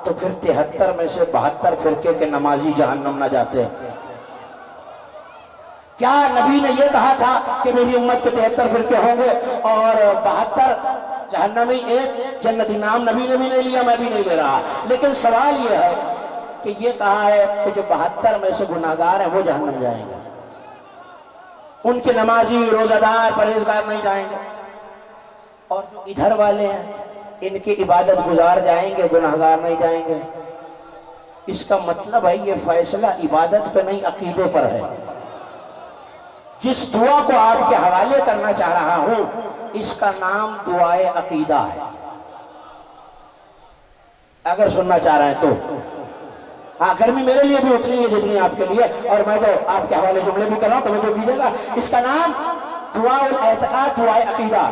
تو پھر 73 میں سے 72 فرقے کے نمازی جہنم نہ جاتے۔ کیا نبی نے یہ کہا تھا کہ میری امت کے 73 فرقے ہوں گے اور 72 جہنمی، ایک جنتی؟ نام نبی نے بھی نہیں لیا، میں بھی نہیں لے رہا، لیکن سوال یہ ہے کہ یہ کہا ہے کہ جو 72 میں سے گناہگار ہیں وہ جہنم جائیں گے، ان کے نمازی، روزہ دار، پرہیزگار نہیں جائیں گے، اور جو ادھر والے ہیں ان کی عبادت گزار جائیں گے، گناہگار نہیں جائیں گے۔ اس کا مطلب ہے یہ فیصلہ عبادت پہ نہیں عقیدے پر ہے۔ جس دعا کو آپ کے حوالے کرنا چاہ رہا ہوں اس کا نام دعائے عقیدہ ہے، اگر سننا چاہ رہے ہیں تو۔ ہاں، گرمی میرے لیے بھی اتنی ہے جتنی آپ کے لیے، اور میں تو آپ کے حوالے جملے بھی کر رہا ہوں، توجہ کیجیے گا۔ اس کا نام دعا الاعتقاد، دعائے عقیدہ۔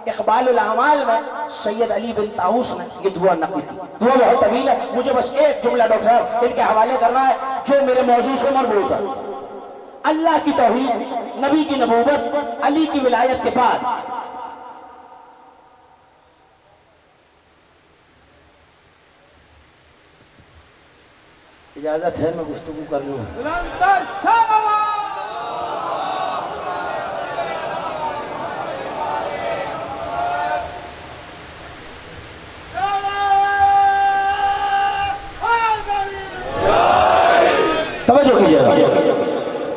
اقبال الاعمال میں سید علی بن طاؤس نے یہ دعا نقل کی۔ دعا بہت طویل ہے، مجھے بس ایک جملہ ڈاکٹر صاحب ان کے حوالے کرنا ہے جو میرے موضوع سے مربوط ہے۔ اللہ کی توحید، نبی کی نبوت، علی کی ولایت کے بعد اجازت ہے میں گفتگو کر لوں؟ بلندر صلوات۔ توجہ کیجیے گا۔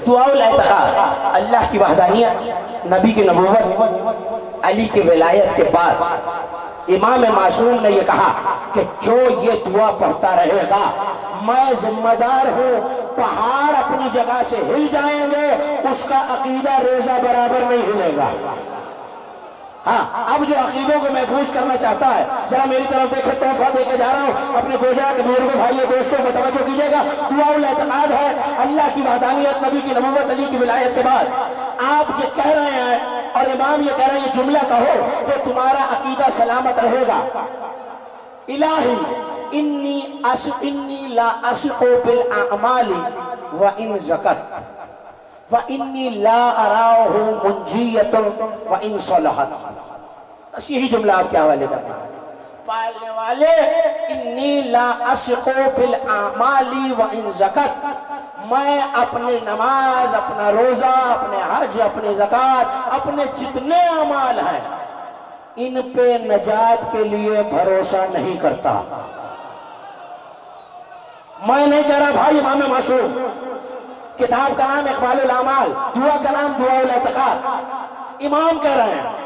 دعا الاعتقاد، اللہ کی وحدانیت، نبی کی نبوت، علی کی ولایت کے بعد امام معصوم نے یہ کہا کہ جو یہ دعا پڑھتا رہے گا میں ذمہ دار ہوں، پہاڑ اپنی جگہ سے ہل جائیں گے، اس کا عقیدہ ریزہ برابر نہیں ہلے گا۔ ہاں، اب جو عقیدوں کو محفوظ کرنا چاہتا ہے ذرا میری طرف دیکھے، تحفہ دے کے جا رہا ہوں اپنے گوجرا کے بزرگوں، بھائیوں، دوستوں کو توجہ کیجیے گا۔ دعا الاعتقاد ہے اللہ کی وحدانیت، نبی کی نبوت، علی کی ولایت کے بعد آپ یہ کہہ رہے ہیں اور امام یہ کہہ رہے ہیں یہ جملہ کہو تو تمہارا عقیدہ سلامت رہے گا۔ الہی انی لا اثق بالاعمال وان زکت وَإِنِّي لَا أَرَاهُ مُنْجِيَةٌ وَإِنْ صَلَحَتْ۔ بس یہی جملہ آپ کے حوالے کرنا ہے۔ پالنے والے، انی لا اثق بالاعمال وان زکت، میں اپنی نماز، اپنا روزہ، اپنے حج، اپنی زکوٰۃ، اپنے جتنے اعمال ہیں ان پہ نجات کے لیے بھروسہ نہیں کرتا۔ میں نہیں کہہ رہا بھائی امام معصوم، کتاب کا نام اقبال الاعمال، دعا کا نام دعاء الاعتقاد، امام کہہ رہے ہیں۔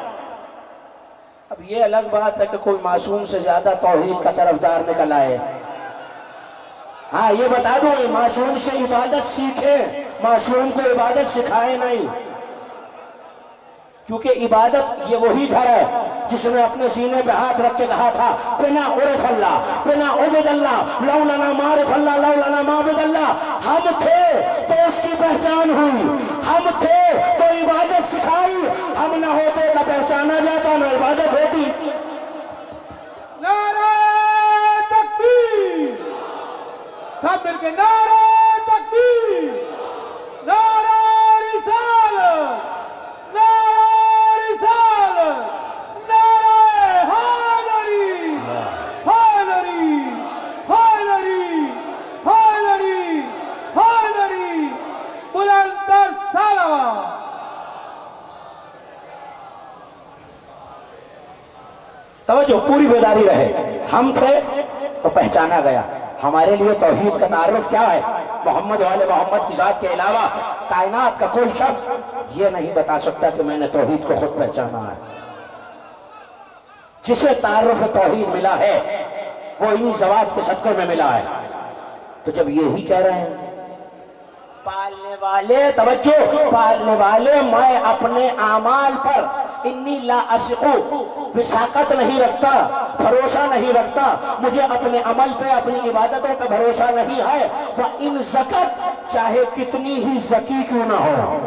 اب یہ الگ بات ہے کہ کوئی معصوم سے زیادہ توحید کا طرفدار نکل آئے۔ ہاں یہ بتا دوں، معصوم سے عبادت سیکھیں، معصوم کو عبادت سکھائے نہیں، کیونکہ عبادت یہ وہی گھر ہے جس نے اپنے سینے پہ ہاتھ رکھ کے کہا تھا بنا عرف اللہ بنا عبد اللہ لو لنا معرف اللہ لو لنا معبد اللہ۔ ہم تھے تو اس کی پہچان ہوئی، ہم تھے تو عبادت سکھائی، ہم نہ ہوتے نہ پہچانا جاتا نہ عبادت ہوتی۔ نعرہ تکبیر، سب مل کے نعرہ تکبیر، نعرہ رسالت، نعرہ رسالت، نعرہ حیدری، حیدری، حیدری، حیدری، حیدری، بلند تر صلوات۔ توجہ، پوری بیداری رہے۔ ہم تھے تو پہچانا گیا۔ ہمارے لیے توحید کا تعارف کیا ہے؟ محمد و آل محمد کی ذات کے علاوہ کائنات کا کوئی شخص یہ نہیں بتا سکتا کہ میں نے توحید کو خود پہچانا ہے۔ جسے تعارف توحید ملا ہے وہ انہی ذوات کے صدقے میں ملا ہے۔ تو جب یہی کہہ رہے ہیں پالنے والے، توجہ، پالنے والے میں اپنے اعمال پر انی لا اسقو، وثاقت نہیں رکھتا، بھروسہ نہیں رکھتا، مجھے اپنے عمل پہ اپنی عبادتوں پہ بھروسہ نہیں ہے۔ وَإِن زَكَتْ، چاہے کتنی ہی زکی کیوں نہ ہو۔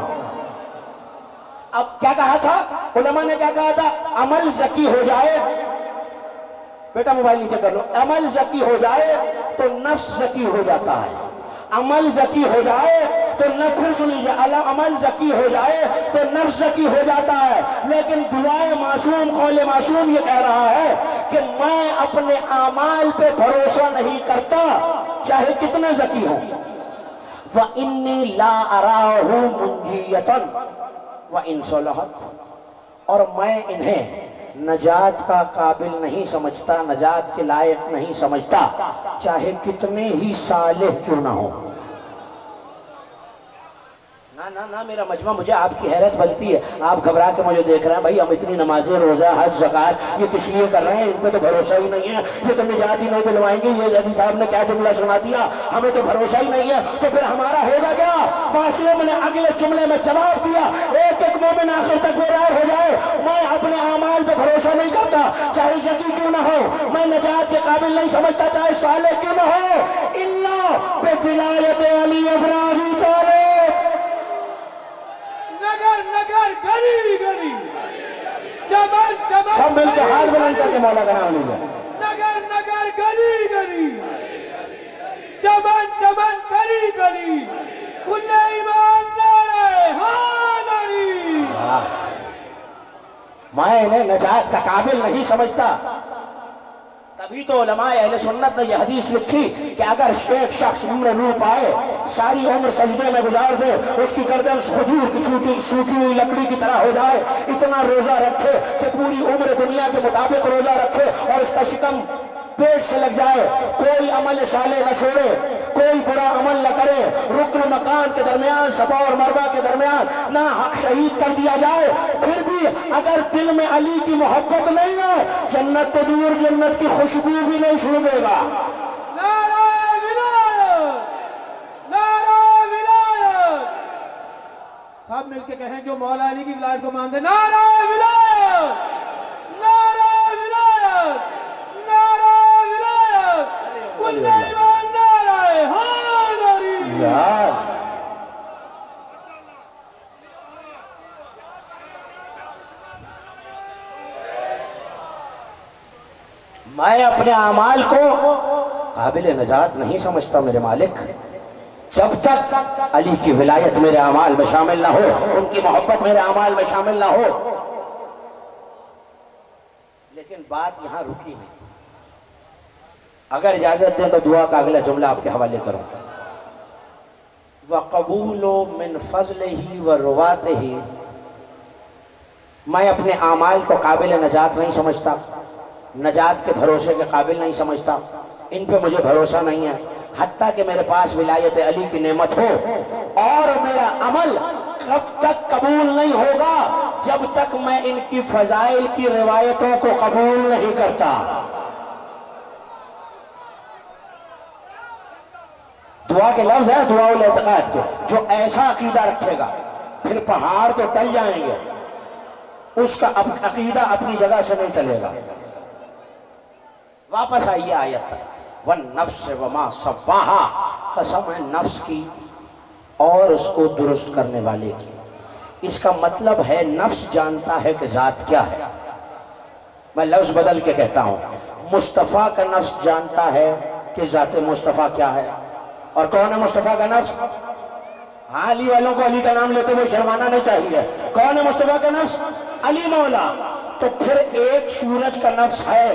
اب کیا کہا تھا علماء نے؟ کیا کہا تھا؟ عمل زکی ہو جائے، بیٹا موبائل نیچے کر لو، عمل زکی ہو جائے تو نفس زکی ہو جاتا ہے، عمل زکی ہو جائے تو پھر سن لیجیے، عمل زکی ہو جائے تو نفس زکی ہو جاتا ہے۔ لیکن دعائے معصوم، قول معصوم یہ کہہ رہا ہے کہ میں اپنے اعمال پہ بھروسہ نہیں کرتا چاہے کتنے زکی ہوں۔ وَإِنِّي لَا أَرَاهُ مُنْجِيَةً وَإِنْ صَلَحَتْ، اور میں انہیں نجات کا قابل نہیں سمجھتا، نجات کے لائق نہیں سمجھتا چاہے کتنے ہی صالح کیوں نہ ہو۔ نہ میرا مجمع، مجھے آپ کی حیرت بنتی ہے، آپ گھبرا کے مجھے دیکھ رہے ہیں، بھائی ہم اتنی نمازیں، روزہ، حج، زکوٰۃ یہ کس لیے کر رہے ہیں؟ ان پہ تو بھروسہ ہی نہیں ہے، یہ تو نجات ہی نہیں دلوائیں گے۔ یہ جدی صاحب نے کیا جملہ سنا دیا، ہمیں تو بھروسہ ہی نہیں ہے، تو پھر ہمارا ہوگا کیا؟ معصوم نے اگلے جملے میں جواب دیا، ایک ایک مومن آخر تک بیدار ہو جائے، میں اپنے اعمال پہ بھروسہ نہیں کرتا چاہے زکی کیوں نہ ہو، میں نجات کے قابل نہیں سمجھتا چاہے صالح کیوں نہ ہو، الا بولایت علی ابراہیم طالب۔ نگر نگر، گلی گلی، چمن چمن، سب مل کے ہاتھ بلند کر کے مولا کا نام لیجیے۔ نگر نگر، گلی گلی، چمن چمن، گلی گلی، کل ایمان نعرہ حیدری۔ میں انہیں نجات کا قابل نہیں سمجھتا، تبھی تو علماء اہل سنت نے یہ حدیث لکھی کہ اگر ایک شخص عمر نور پائے، ساری عمر سجدے میں گزار دے، اس کی گردن کھجور کی سوکھی ہوئی لکڑی کی طرح ہو جائے، اتنا روزہ رکھے کہ پوری عمر دنیا کے مطابق روزہ رکھے اور اس کا شکم پیٹ سے لگ جائے، کوئی عمل صالح نہ چھوڑے، کوئی برا عمل نہ کرے، رکن مکان کے درمیان، صفا اور مروہ کے درمیان نہ شہید کر دیا جائے، پھر بھی اگر دل میں علی کی محبت نہیں ہے، جنت تو دور، جنت کی خوشبو بھی نہیں سونگے گا۔ نعرہ ولایت، نعرہ ولایت، سب مل کے کہیں جو مولا علی کی ولایت کو مانتے، نعرہ ولایت، نعرہ ولایت، نعرہ ولایت، کل ایمان نعرہ حیدری۔ یار میں اپنے اعمال کو قابل نجات نہیں سمجھتا میرے مالک، جب تک علی کی ولایت میرے اعمال میں شامل نہ ہو، ان کی محبت میرے اعمال میں شامل نہ ہو۔ لیکن بات یہاں رکی نہیں، اگر اجازت دیں تو دعا کا اگلا جملہ آپ کے حوالے کروں۔ وَقَبُولُ مِنْ فَضْلِهِ وَرُوَاتِهِ، میں اپنے اعمال کو قابل نجات نہیں سمجھتا، نجات کے بھروسے کے قابل نہیں سمجھتا، ان پہ مجھے بھروسہ نہیں ہے، حتیٰ کہ میرے پاس ولایت علی کی نعمت ہو اور میرا عمل کب تک قبول نہیں ہوگا؟ جب تک میں ان کی فضائل کی روایتوں کو قبول نہیں کرتا۔ دعا کے لفظ ہے، دعا الاعتقاد کے، جو ایسا عقیدہ رکھے گا پھر پہاڑ تو ٹل جائیں گے، اس کا عقیدہ اپنی جگہ سے نہیں چلے گا۔ واپس آئیے آیت تک، وَالنَّفْسِ وَمَا سَوَّاهَا، قسم ہے نفس کی اور اس کو درست کرنے والے کی۔ اس کا مطلب ہے نفس جانتا ہے کہ ذات کیا ہے۔ میں لفظ بدل کے کہتا ہوں، مصطفیٰ کا نفس جانتا ہے کہ ذات مصطفیٰ کیا ہے۔ اور کون ہے مصطفیٰ کا نفس؟ علی والوں کو علی کا نام لیتے ہوئے شرمانا نہیں چاہیے۔ کون ہے مصطفیٰ کا نفس؟ علی مولا۔ تو پھر ایک سورج کا نفس ہے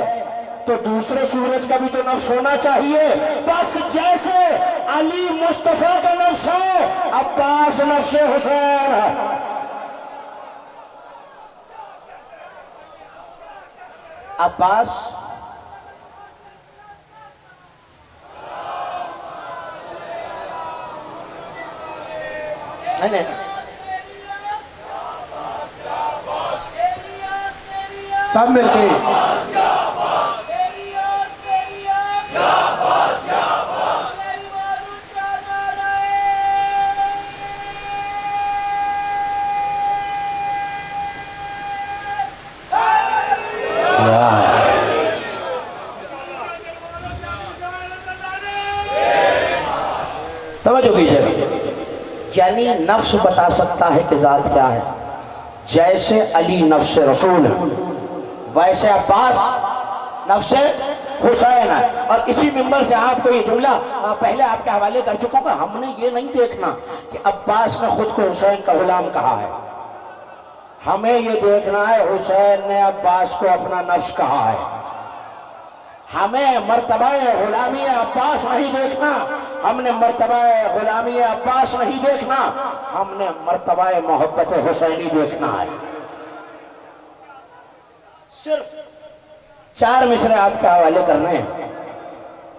تو دوسرے سورج کا بھی تو نفس ہونا چاہیے۔ بس جیسے علی مصطفیٰ کا نفس ہے، عباس نفس حسین ہے۔ عباس نہیں، سب مل کے توجہ کیجئے، یعنی نفس بتا سکتا ہے کہ ذات کیا ہے۔ جیسے علی نفس رسول ہے ویسے عباس نفس حسین ہے۔ اور اسی ممبر سے آپ کو یہ جملہ پہلے آپ کے حوالے کر چکا کہ ہم نے یہ نہیں دیکھنا کہ عباس نے خود کو حسین کا غلام کہا ہے، ہمیں یہ دیکھنا ہے حسین نے عباس کو اپنا نفس کہا ہے۔ ہمیں مرتبہ غلامی عباس نہیں دیکھنا، ہم نے مرتبہ غلامی عباس نہیں دیکھنا، ہم نے مرتبہ محبت حسینی دیکھنا ہے۔ صرف 4 مصرے آپ کے حوالے کرنے ہیں،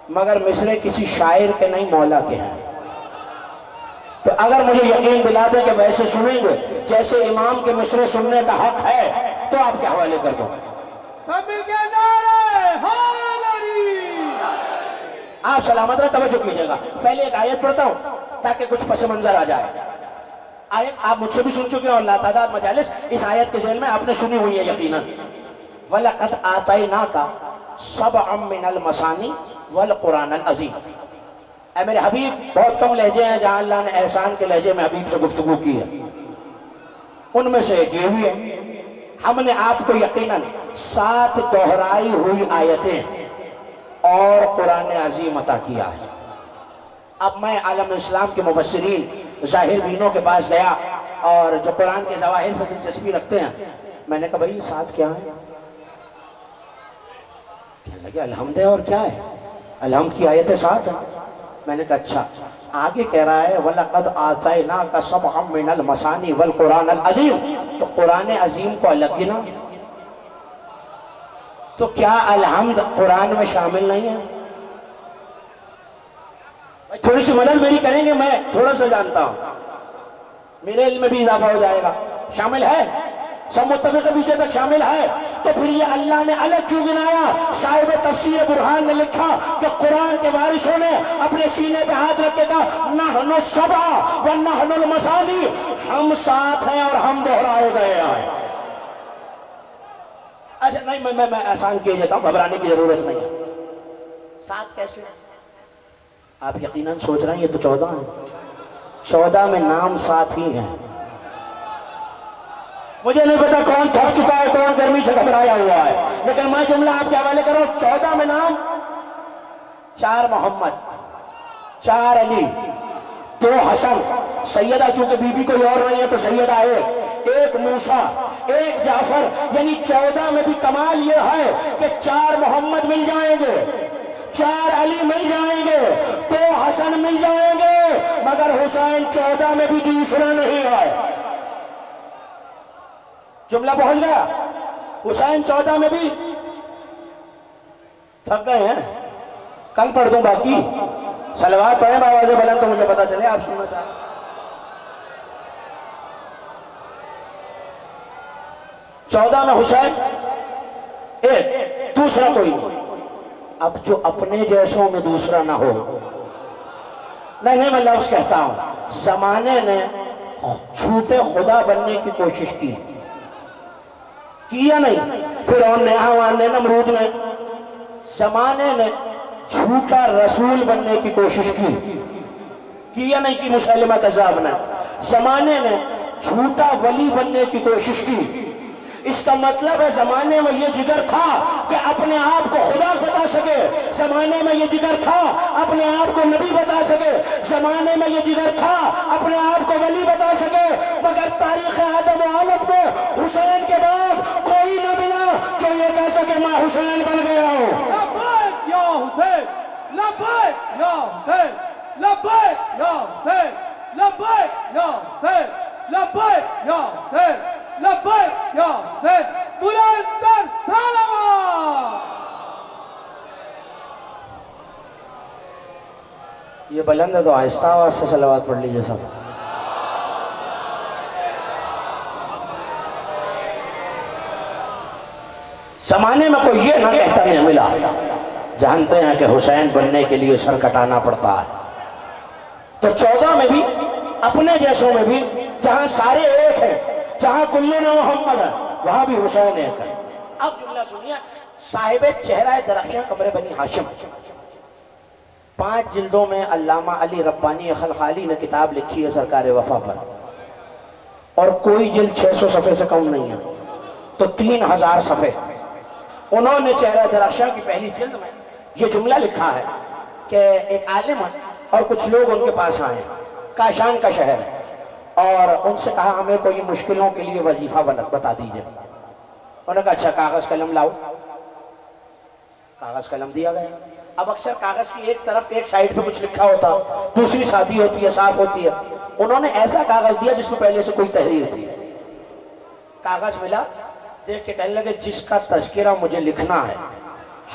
مگر مصرے کسی شاعر کے نہیں، مولا کے ہیں۔ تو اگر مجھے یقین دلا دے کہ ویسے سنیں گے جیسے امام کے مصرے سننے کا حق ہے تو آپ کے حوالے کر دو۔ سب مل کے نعرہ حیدری۔ آپ سلامت رہے، توجہ کیجئے گا۔ پہلے ایک آیت پڑھتا ہوں تاکہ کچھ پس منظر آ جائے۔ آیت آپ مجھ سے بھی سن چکے ہیں اور لاتعداد مجالس اس آیت کے ذیل میں آپ نے سنی ہوئی ہے یقیناً۔ وَلَقَدْ آتَيْنَاكَ سَبْعًا مِّنَ الْمَثَانِي وَالْقُرْآنَ الْعَظِيمَ۔ اے میرے حبیب، بہت کم لہجے ہیں جہاں اللہ نے احسان کے لہجے میں حبیب سے گفتگو کی ہے، ان میں سے ایک یہ بھی ہے، ہم نے آپ کو یقیناً 7 دہرائی ہوئی آیتیں اور قرآن عظیم عطا کیا ہے۔ اب میں عالم اسلام کے مفسرین ظاہر بینوں کے پاس گیا اور جو قرآن کے ظواہر سے دلچسپی رکھتے ہیں، میں نے کہا بھائی 7 کیا ہے؟ کہنے لگے الحمد ہے، اور کیا ہے؟ الحمد کی آیتیں 7 ہیں۔ میں نے کہا اچھا، آگے کہہ رہا ہے وَلَقَدْ آتَيْنَاكَ سَبْعًا مِّنَ الْمَثَانِي وَالْقُرْآنَ الْعَظِيمِ، تو قرآن عظیم کو الگ گنا، تو کیا الحمد قرآن میں شامل نہیں ہے؟ تھوڑی سی مدد میری کریں گے، میں تھوڑا سا جانتا ہوں، میرے علم میں بھی اضافہ ہو جائے گا۔ شامل ہے؟ سب متفق پیچھے تک شامل ہے؟ تو پھر یہ اللہ نے الگ کیوں گنایا؟ صاحب تفسیر برہان نے لکھا کہ قرآن کے وارثوں نے اپنے سینے پہ ہاتھ رکھ کے کہا نحن السبع ونحن المثانی، ہم 7 ہیں اور ہم دہرائے گئے ہیں۔ اچھا نہیں، میں آسان کیے جاتا ہوں، گھبرانے کی ضرورت نہیں ہے۔ 7 کیسے؟ آپ یقیناً سوچ رہے ہیں یہ تو 14 ہیں، 14 میں نام 7 ہی ہیں۔ مجھے نہیں پتا کون تھک چکا ہے، کون گرمی سے گھبرایا ہوا ہے، لیکن میں جملہ آپ کے حوالے کروں۔ 14 میں نام 4 محمد، 4 علی، 2 حسن، سیدہ چونکہ بی بی کوئی اور نہیں ہے تو سیدہ ایک موسیٰ، 1 جعفر، یعنی 14 میں بھی کمال یہ ہے کہ 4 محمد مل جائیں گے، 4 علی مل جائیں گے، 2 حسن مل جائیں گے، مگر حسین 14 میں بھی دوسرا نہیں ہے۔ جملہ پہنچ گیا؟ حسین 14 میں بھی تھک گئے ہیں، کل پڑھ دوں باقی، صلوات پڑھیں بآواز بلند تو مجھے پتا چلے آپ سننا چاہیں۔ 14 میں حسین ایک، دوسرا کوئی نہیں۔ اب جو اپنے جیسوں میں دوسرا نہ ہو، نہیں میں لفظ کہتا ہوں، زمانے نے جھوٹے خدا بننے کی کوشش کی یا نہیں؟ فرعون نے، حمان نے، نمرود نے۔ زمانے نے جھوٹا رسول بننے کی کوشش کی یا نہیں کی؟ مسلمہ کذاب نے۔ زمانے نے جھوٹا ولی بننے کی کوشش کی۔ اس کا مطلب ہے زمانے میں یہ جگر تھا کہ اپنے آپ کو خدا بتا سکے، زمانے میں یہ جگر تھا اپنے آپ کو نبی بتا سکے، زمانے میں یہ جگر تھا اپنے آپ کو ولی بتا سکے، مگر تاریخ آدم و حوا میں حسین کے بعد کوئی نہ ملا جو یہ کہہ سکے میں حسین بن گیا ہوں۔ لبیک یا حسین، لبیک یا حسین، لبیک یا حسین، لبیک یا حسین، لبیک یا حسین، لبیک یا حسین، بلند تر صلوات۔ یہ بلند ہے تو آہستہ آواز سے صلوات پڑھ لیجئے سب۔ زمانے میں کوئی یہ نہ کہتا نہیں ملا، جانتے ہیں کہ حسین بننے کے لیے سر کٹانا پڑتا ہے۔ تو 14 میں بھی اپنے جیسوں میں بھی جہاں سارے ایک ہیں، جہاں کلنا محمد ہے، وہاں بھی حسین ایک ہے۔ اب جملہ سنیے، صاحب چہرہ درخشاں قمر بنی ہاشم، 5 جلدوں میں علامہ علی ربانی خلخالی نے کتاب لکھی ہے سرکار وفا پر، اور کوئی جلد 600 صفحے سے کم نہیں ہے، تو 3000 صفحے۔ انہوں نے چہرہ درخشاں کی پہلی جلد میں یہ جملہ لکھا ہے کہ ایک عالم اور کچھ لوگ ان کے پاس آئے، کاشان کا شہر، اور ان سے کہا ہمیں کوئی مشکلوں کے لیے وظیفہ بتا دیجئے۔ انہوں نے کہا اچھا کاغذ قلم لاؤ، کاغذ قلم دیا گیا۔ اب اکثر کاغذ کی ایک طرف ایک سائیڈ پہ کچھ لکھا ہوتا، دوسری سادی ہوتی ہے، صاف ہوتی ہے۔ انہوں نے ایسا کاغذ دیا جس میں پہلے سے کوئی تحریر تھی۔ کاغذ ملا، دیکھ کے کہنے لگے جس کا تذکرہ مجھے لکھنا ہے،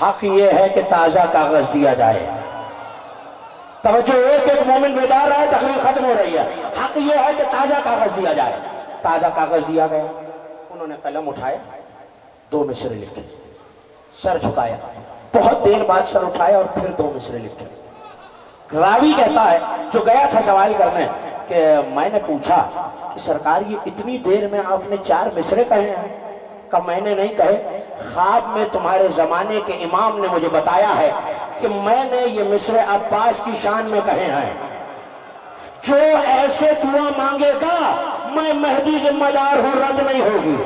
حق یہ ہے کہ تازہ کاغذ دیا جائے۔ توجہ، ایک ایک مومن بیدار رہا ہے، تقریر ختم ہو رہی ہے۔ حق یہ ہے کہ تازہ کاغذ دیا جائے۔ تازہ کاغذ دیا گیا، انہوں نے قلم اٹھایا، 2 مصرے لکھے، سر جھکایا، بہت دیر بعد سر اٹھایا اور پھر 2 مصرے لکھے۔ راوی کہتا ہے جو گیا تھا سوال کرنے کہ میں نے پوچھا کہ سرکار یہ اتنی دیر میں آپ نے 4 مصرے کہے ہیں؟ کہ میں نے نہیں کہے، خواب میں تمہارے زمانے کے امام نے مجھے بتایا ہے کہ میں نے یہ مصرے عباس کی شان میں کہے ہیں، جو ایسے دعا مانگے گا میں مہدی ذمہ دار ہوں، رد نہیں ہوگی۔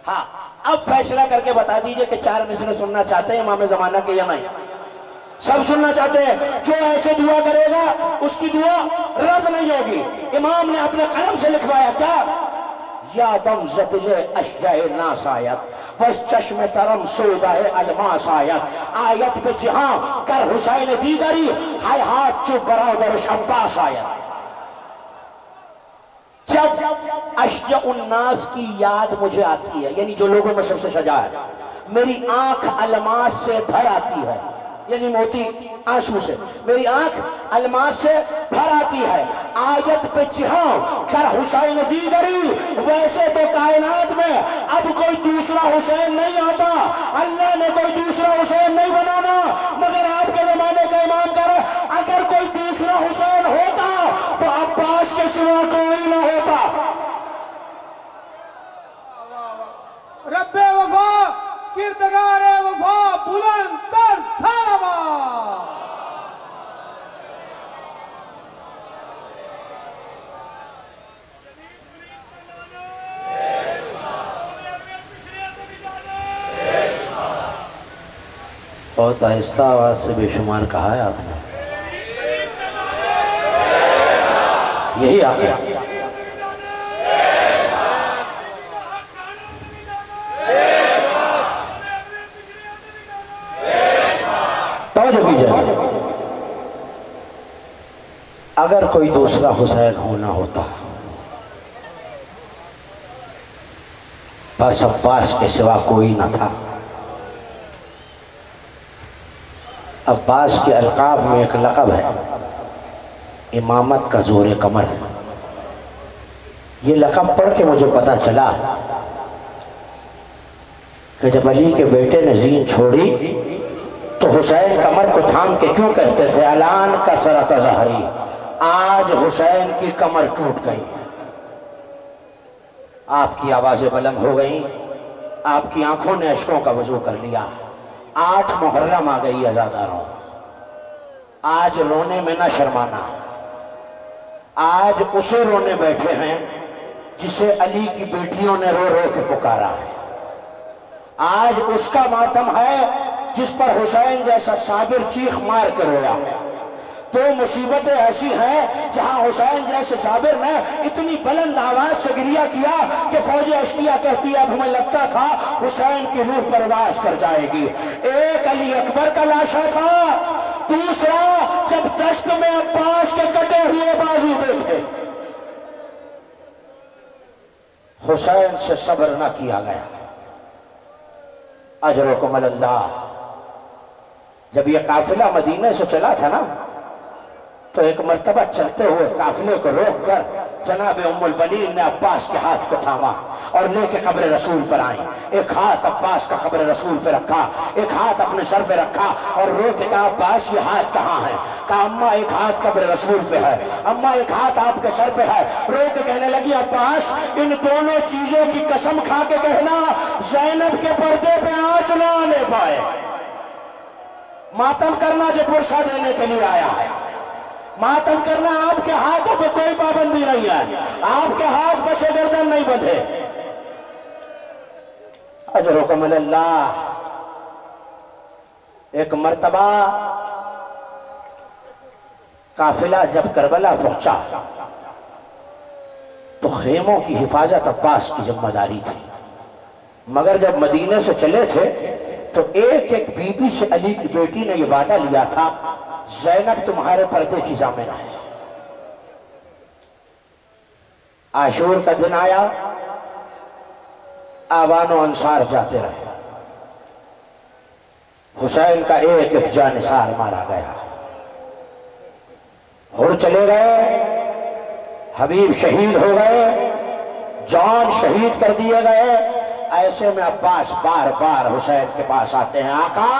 ہاں اب فیصلہ کر کے بتا دیجئے کہ 4 مصرے سننا چاہتے ہیں امام زمانہ کے یا نہیں؟ سب سننا چاہتے ہیں۔ جو ایسے دعا کرے گا اس کی دعا رد نہیں ہوگی۔ امام نے اپنے قلم سے لکھوایا کیا؟ یا دم زدل اشجع ناس آیت وس چشم ترم سودہ الماس آیت، آیت پہ جہاں کر حسین دیگری، ہائے ہاتھ چو برادرش عباس آیت۔ جب اشجع الناس کی یاد مجھے آتی ہے، یعنی جو لوگوں میں سب سے شجاع ہے، میری آنکھ الماس سے بھر آتی ہے، یعنی موتی آنسو سے، میری آنکھ الماس سے بھر آتی ہے۔ آیت پہ جہاں کر حسین دیگری، ویسے تو کائنات میں اب کوئی دوسرا حسین نہیں آتا، اللہ نے کوئی دوسرا حسین نہیں بنانا، مگر آپ کے زمانے کا امام کہہ رہے اگر کوئی دوسرا حسین ہوتا تو عباس کے سوا کوئی نہ ہوتا۔ رب وفا، کردگار وفا، بلند تر صلوات۔ بہت آہستہ آواز سے بے شمار کہا ہے آپ نے، یہی آگے توجہ کیجئے۔ اگر کوئی دوسرا حسین ہونا ہوتا، بس عباس کے سوا کوئی نہ تھا۔ عباس کے القاب میں ایک لقب ہے، امامت کا زور کمر۔ یہ لقب پڑھ کے مجھے پتا چلا کہ جب علی کے بیٹے نے زین چھوڑی تو حسین کمر کو تھام کے کیوں کہتے تھے الان کسرت ظہری، آج حسین کی کمر ٹوٹ گئی، آپ کی آوازیں بلند ہو گئیں، آپ کی آنکھوں نے اشکوں کا وضو کر لیا۔ 8 محرم آ گئی عزاداروں، آج رونے میں نہ شرمانا، آج اسے رونے بیٹھے ہیں جسے علی کی بیٹیوں نے رو رو کے پکارا ہے، آج اس کا ماتم ہے جس پر حسین جیسا صابر چیخ مار کے رویا ہے۔ تو مصیبتیں ایسی ہیں جہاں حسین جیسے صابر نے اتنی بلند آواز سے گریہ کیا کہ فوج اشقیہ کہتی ہے اب ہمیں لگتا تھا حسین کی روح پرواز کر جائے گی۔ ایک علی اکبر کا لاشا تھا، دوسرا جب دشت میں عباس کے کٹے ہوئے بازو دیکھے، حسین سے صبر نہ کیا گیا۔ اجرکم اللہ، جب یہ قافلہ مدینہ سے چلا تھا نا تو ایک مرتبہ چلتے ہوئے قافلے کو روک کر جناب ام البنین نے عباس کے ہاتھ کو تھاما اور لے کے قبر رسول پر آئیں۔ ایک ہاتھ عباس کا قبر رسول پہ رکھا، ایک ہاتھ اپنے سر پہ رکھا اور رو کے کہا عباس یہ ہاتھ کہاں ہے؟ کہا اماں ایک ہاتھ قبر رسول پہ ہے، اماں ایک ہاتھ آپ کے سر پہ ہے۔ رو کے کہنے لگی عباس ان دونوں چیزوں کی قسم کھا کے کہنا زینب کے پردے پہ آنچ نہ آنے پائے۔ ماتم کرنا جو پرسہ دینے کے لیے آیا ہے، ماتم کرنا آپ کے ہاتھوں پہ کوئی پابندی نہیں ہے، آپ کے ہاتھ پس گردن نہیں بندھے۔ اجرکم اللہ، ایک مرتبہ قافلہ جب کربلا پہنچا تو خیموں کی حفاظت عباس کی ذمہ داری تھی، مگر جب مدینے سے چلے تھے تو ایک ایک بی بی سے علی کی بیٹی نے یہ وعدہ لیا تھا زینب تمہارے پردے کی ضامن ہے۔ عاشور کا دن آیا، آوان و انصار جاتے رہے، حسین کا ایک ایک جانثار مارا گیا، ہڑ چلے گئے، حبیب شہید ہو گئے، جان شہید کر دیے گئے۔ ایسے میں عباس بار بار حسین کے پاس آتے ہیں، آقا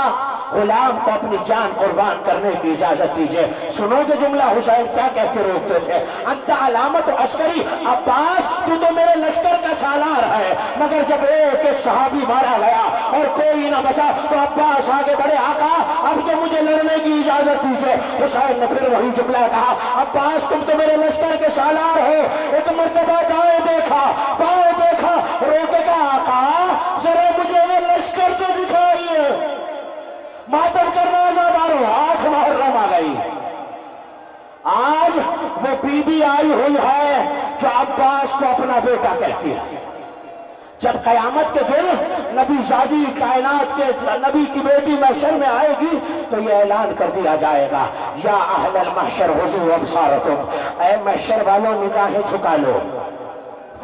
غلام کو اپنی جان قربان کرنے کی اجازت دیجئے۔ سنو گے جملہ حسین کیا کہہ کے روکتے تھے؟ انت علامت عسکری، عباس تو میرے لشکر کا سالار ہے، مگر جب ایک ایک صحابی مارا گیا اور کوئی نہ بچا تو عباس آگے بڑھے، آقا اب تو مجھے لڑنے کی اجازت دیجئے۔ حسین نے پھر وہی جملہ کہا، عباس تم تو میرے لشکر کے سالار ہو۔ ایک مرتبہ دائیں دیکھا، بائیں دیکھا، روکے کا آقا ذرا مجھے وہ لشکر تو دکھائیے۔ ماتم کرنا عزاداروں، 8 محرم آ گئی، آج وہ بی بی آئی ہوئی ہے جو عباس کو اپنا بیٹا کہتی ہے۔ جب قیامت کے دن نبی زادی کائنات کے نبی کی بیٹی محشر میں آئے گی تو یہ اعلان کر دیا جائے گا، یا اہل المحشر حضور ابصارکم، اے محشر والوں نگاہیں جھکا لو،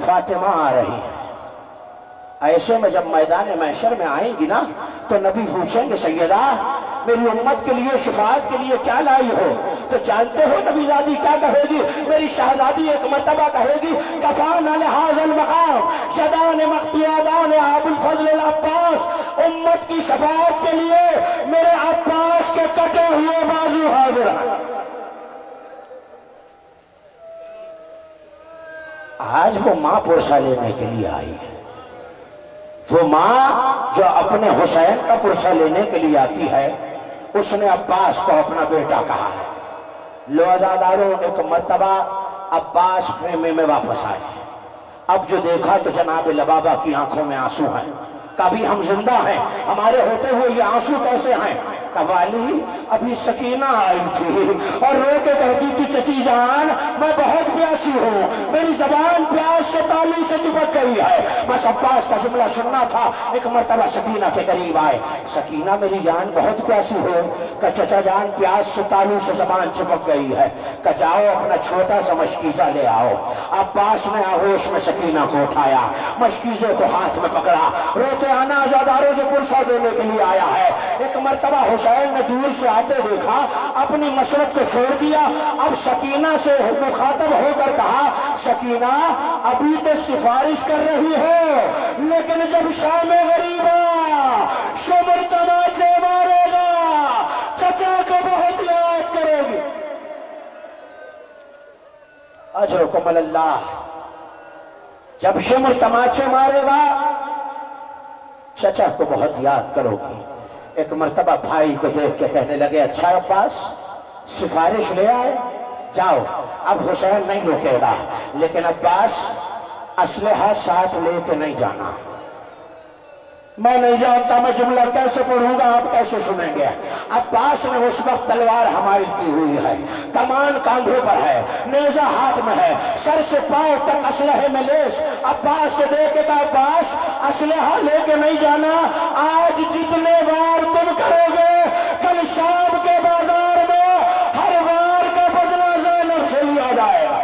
فاطمہ آ رہی ہے۔ ایسے میں جب میدان محشر میں آئیں گی نا تو نبی پوچھیں گے سیدہ میری امت کے لیے شفاعت کے لیے کیا لائی ہو؟ تو جانتے ہو نبی زادی کیا کہے گی؟ میری شہزادی ایک مرتبہ کہے گی کفانا لہذا المقام شدان مقتیادان ابو الفضل العباس، امت کی شفاعت کے لیے میرے عباس کے کٹے ہوئے بازو حاضر ہیں۔ آج وہ ماں پرسہ لینے کے لیے آئی ہے، وہ ماں جو اپنے حسین کا پرسہ لینے کے لیے آتی ہے، اس نے عباس کو اپنا بیٹا کہا ہے۔ لو عزاداروں، ایک مرتبہ عباس خیمے میں واپس آئے، اب جو دیکھا تو جناب لبابہ کی آنکھوں میں آنسو ہیں۔ کبھی ہم زندہ ہیں، ہمارے ہوتے ہوئے یہ آنسو کیسے ہیں؟ قوالی ابھی سکینہ آئی تھی اور رو کے کہتی تھی چچی جان میں بہت پیاسی ہوں، میری زبان پیاس سے تالی سے چپک گئی ہے، بس عباس کا جملہ سننا تھا۔ ایک مرتبہ سکینہ کے قریب آئے، سکینہ میری جان بہت پیاسی ہو، کہ چچا جان پیاس سے تالو سے زبان چپک گئی ہے، کہ جاؤ اپنا چھوٹا سا مشکیزہ لے آؤ۔ عباس نے آغوش میں سکینہ کو اٹھایا، مشکیزے کو ہاتھ میں پکڑا، روتے آنا آزادارو جو پرسہ دینے کے لیے آیا ہے۔ ایک مرتبہ حسین نے دور سے آتے دیکھا، اپنی مشرق کو چھوڑ دیا، اب سکینہ سے مخاطب ہو کر کہا، سکینہ ابھی تو سفارش کر رہی ہو، لیکن جب شام غریبا شمر تماچے مارے گا چچا کو بہت یاد کرے گی۔ اجرکم اللہ، جب شمر تماچے مارے گا چچا کو بہت یاد کرو گی۔ ایک مرتبہ بھائی کو دیکھ کے کہنے لگے، اچھا عباس سفارش لے آئے، جاؤ۔ اب حسین نہیں روکے گا، لیکن عباس اسلحہ ساتھ لے کے نہیں جانا۔ میں نہیں جانتا میں جملہ کیسے پڑھوں گا، آپ کیسے سنیں گے۔ عباس نے اس وقت تلوار حمائل کی ہوئی ہے، کمان کاندھے پر ہے، نیزہ ہاتھ میں ہے، سر سے پاؤں تک اسلحے میں لیس۔ عباس کو دیکھ کے کہا، عباس اسلحہ لے کے نہیں جانا، آج جتنے وار تم کرو گے کل شام کے بازار میں ہر وار کا بدلہ زینب سے لیا جائے گا۔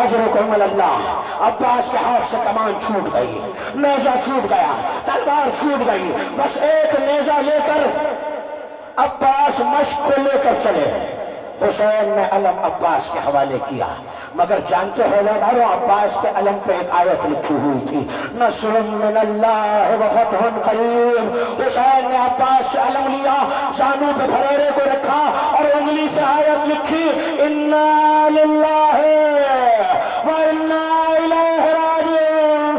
اجرکم اللہ، عباس کے ہاتھ سے کمان چھوٹ گئی، نیزہ چھوٹ گیا، تلوار چھوٹ گئی، بس ایک نیزہ لے کر عباس مشق کو لے کر چلے۔ حسین نے علم عباس کے حوالے کیا، مگر جانتے ہو لوگوں عباس کے علم پہ ایک آیت لکھی ہوئی تھی، نصر من اللہ و فتح قریب۔ حسین نے عباس سے علم لیا، زانو پہ بھریرے کو رکھا اور انگلی سے آیت لکھی، انا للہ وَإِنَّا إِلَيْهِ رَاجِعُونَ۔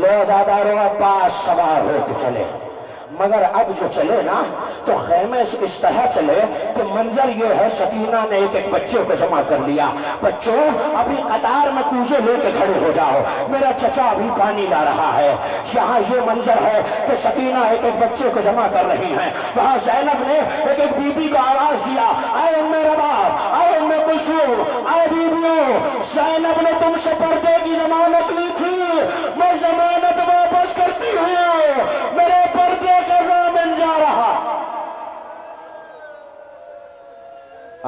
لے زادارو عباس سوار ہو کے چلے، مگر اب جو چلے نا تو خیمے سے اس طرح چلے کہ منظر یہ ہے، سکینہ نے ایک ایک بچے کو جمع کر لیا، بچوں ابھی قطار میں کوزے لے کے کھڑے ہو جاؤ، میرا چچا ابھی پانی لا رہا ہے۔ یہاں یہ منظر ہے کہ سکینہ ایک ایک بچے کو جمع کر رہی ہیں، وہاں زینب نے ایک ایک بی بی کو آواز دیا، اے ام رباب، اے ام کلثوم، اے بیبیوں، زینب نے تم سے پردے کی ضمانت لی تھی، میں ضمانت واپس کرتی ہوں، میرے پردے کا ضامن جا رہا۔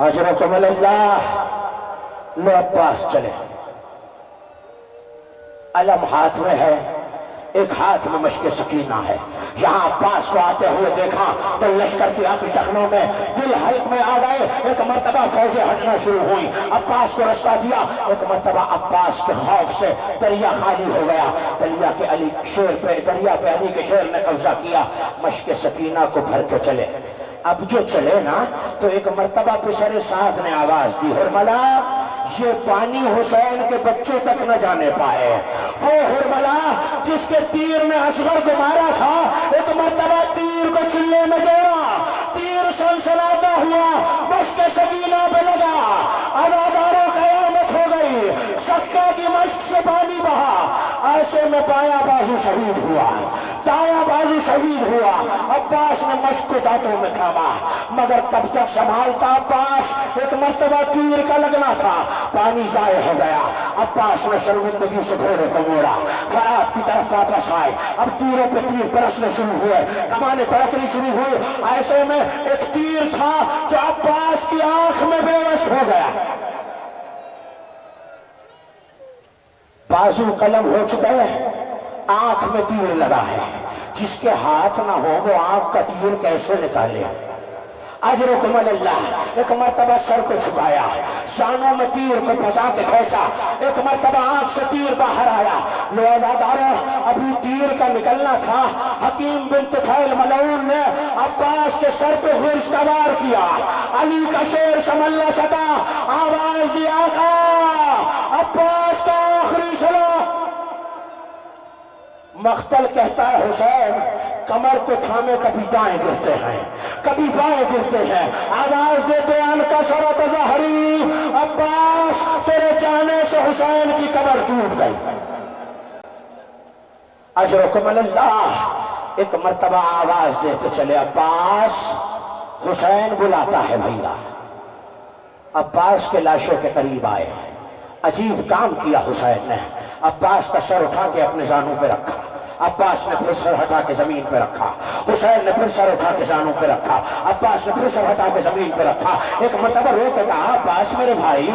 اجرکم اللہ، لو عباس چلے، علم ہاتھ میں ہے، ایک ہاتھ میں مشق سکینہ ہے۔ یہاں عباس کو آتے ہوئے دیکھا تو لشکر کی آخری ٹخنوں میں دل حلق میں آ گئے، ایک مرتبہ فوجیں ہٹنا شروع ہوئی، عباس کو رستہ دیا، ایک مرتبہ عباس کے خوف سے دریا خالی ہو گیا، دریا پہ علی کے شیر نے قبضہ کیا، مشق سکینہ کو بھر کے چلے۔ اب جو چلے نا تو ایک مرتبہ پسر ساز نے آواز دی، ہرملا یہ پانی حسین کے بچوں تک نہ جانے پائے۔ وہ ہرملا جس کے تیر نے اصغر کو مارا تھا، ایک مرتبہ تیر کو چلے میں جوڑا، تیر سنسناتا ہوا مشق سکینہ پہ لگا، عزاداروں قیامت ہو گئی، سکہ کی مشق سے پانی بہا، ایسے میں بایاں بازو شہید ہوا، دایاں بازو شہید ہوا۔ عباس نے مشق کو دانتوں میں تھاما، مگر کب تک سنبھالتا عباس، ایک مرتبہ تیر کا لگنا تھا، پانی ضائع ہو گیا، عباس نے شرمندگی سے گھوڑے کو موڑا، فرات کی طرف واپس آئے، اب تیروں پہ تیر برسنے شروع ہوئے، کمانیں بڑکنی شروع ہوئی، ایسے میں ایک تیر تھا جو عباس کی آنکھ میں بے وست ہو گیا، بازو قلم ہو چکے، آنکھ میں تیر لگا ہے، جس کے ہاتھ نہ ہو وہ آنکھ کا تیر کیسے نکالے۔ اجرکم اللہ، ایک مرتبہ سر کو چھپایا، شانوں میں تیر کو پھنسا کے کھینچا، ایک مرتبہ آنکھ سے تیر باہر آیا، لو عزادارو ابھی تیر کا نکلنا تھا، حکیم بن طفیل ملعون نے عباس کے سر پہ غرش کا وار کیا، علی کا شیر سنبھل نہ سکا، آواز دی آقا عباس کا آخری سلام۔ مختل کہتا ہے حسین کمر کو تھامے کبھی دائیں گرتے ہیں کبھی بائیں گرتے ہیں، آواز دیتے ان کا شرط ظہری، عباس تیرے جانے سے حسین کی کمر ٹوٹ گئی۔ اجرکم اللہ، ایک مرتبہ آواز دیتے چلے، عباس حسین بلاتا ہے بھیا۔ عباس کے لاشوں کے قریب آئے، عجیب کام کیا حسین نے، عباس کا سر اٹھا کے اپنے زانوں پہ رکھا، عباس نے پھر سر ہٹا کے زمین پہ رکھا، حسین نے پھر سر اٹھا کے زانوں پہ رکھا، عباس نے پھر سر ہٹا کے زمین پہ رکھا۔ ایک مرتبہ رو کے کہا، عباس میرے بھائی،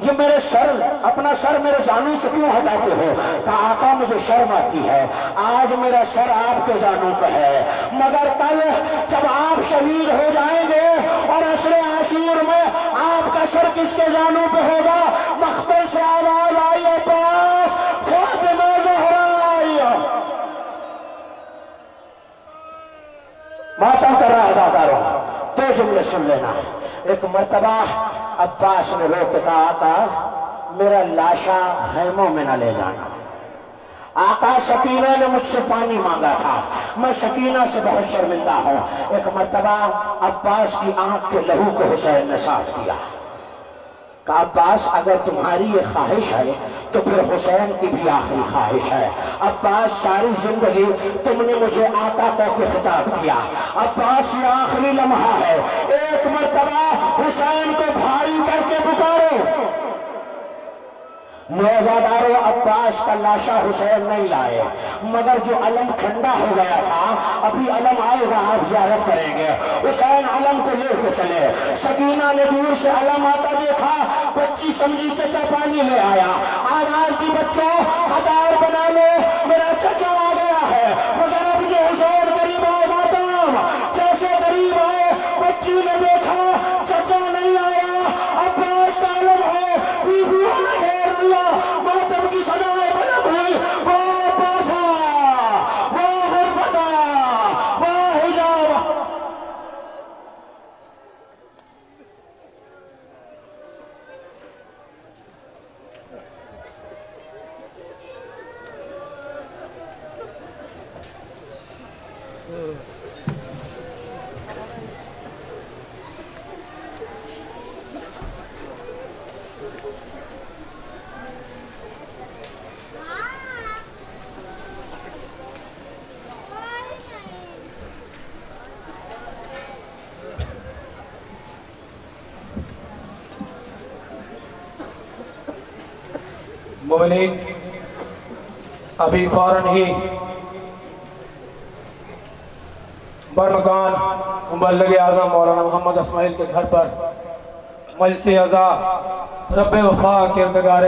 یہ میرے سر، اپنا سر میرے زانوں سے کیوں ہٹاتے ہو؟ کہا آقا مجھے شرم آتی ہے، آج میرا سر آپ کے زانوں پہ ہے، مگر کل جب آپ شہید ہو جائیں گے اور عصر عاشور میں آپ کا سر کس کے زانوں پہ ہوگا؟ مقتل سے آواز آئی، عباس فاطمہ زہرا آئی۔ ماتم کر رہا ازاداروں، دو جملے سن لینا۔ ایک مرتبہ عباس نے رو کے کہا، آقا میرا لاشا خیموں میں نہ لے جانا۔ آقا سکینہ نے مجھ سے پانی مانگا تھا، میں سکینہ سے بہت شرمندہ ہوں۔ ایک مرتبہ عباس کی آنکھ کے لہو کو حسین نے صاف کیا، کہا عباس اگر تمہاری یہ خواہش ہے تو پھر حسین کی بھی آخری خواہش ہے۔ عباس ساری زندگی تم نے مجھے آقا کہہ کے خطاب کیا، عباس یہ آخری لمحہ ہے، ایک مرتبہ حسین کو بھائی کر کے پکارو۔ نوزادارو، عباس کا لاشا حسین نہیں لائے، مگر جو علم ٹھنڈا ہو گیا تھا، ابھی علم آئے گا آپ زیارت کریں گے، حسین علم کو لے کے چلے۔ سکینہ نے دور سے علم آتا دیکھا، بچی سمجھی چچا پانی لے آیا، آواز دی بچوں قطار بنا لو میرا چچا آ گیا ہے، مگر اب جو حسین قریب آئے ماتم جیسے قریب آئے، بچی نے دیکھا چچا نہیں آیا، عباس کا علم ہے، بیویوں نے گھیر لیا، ماتم کی سزائے بلند ہوئی، وہ عباسا، وہ غربتا، وہ حجاب۔ مومنین، ابھی فوراً ہی برمکان مبلغ اعظم مولانا محمد اسماعیل کے گھر پر مجلس عزا رب وفا کردگار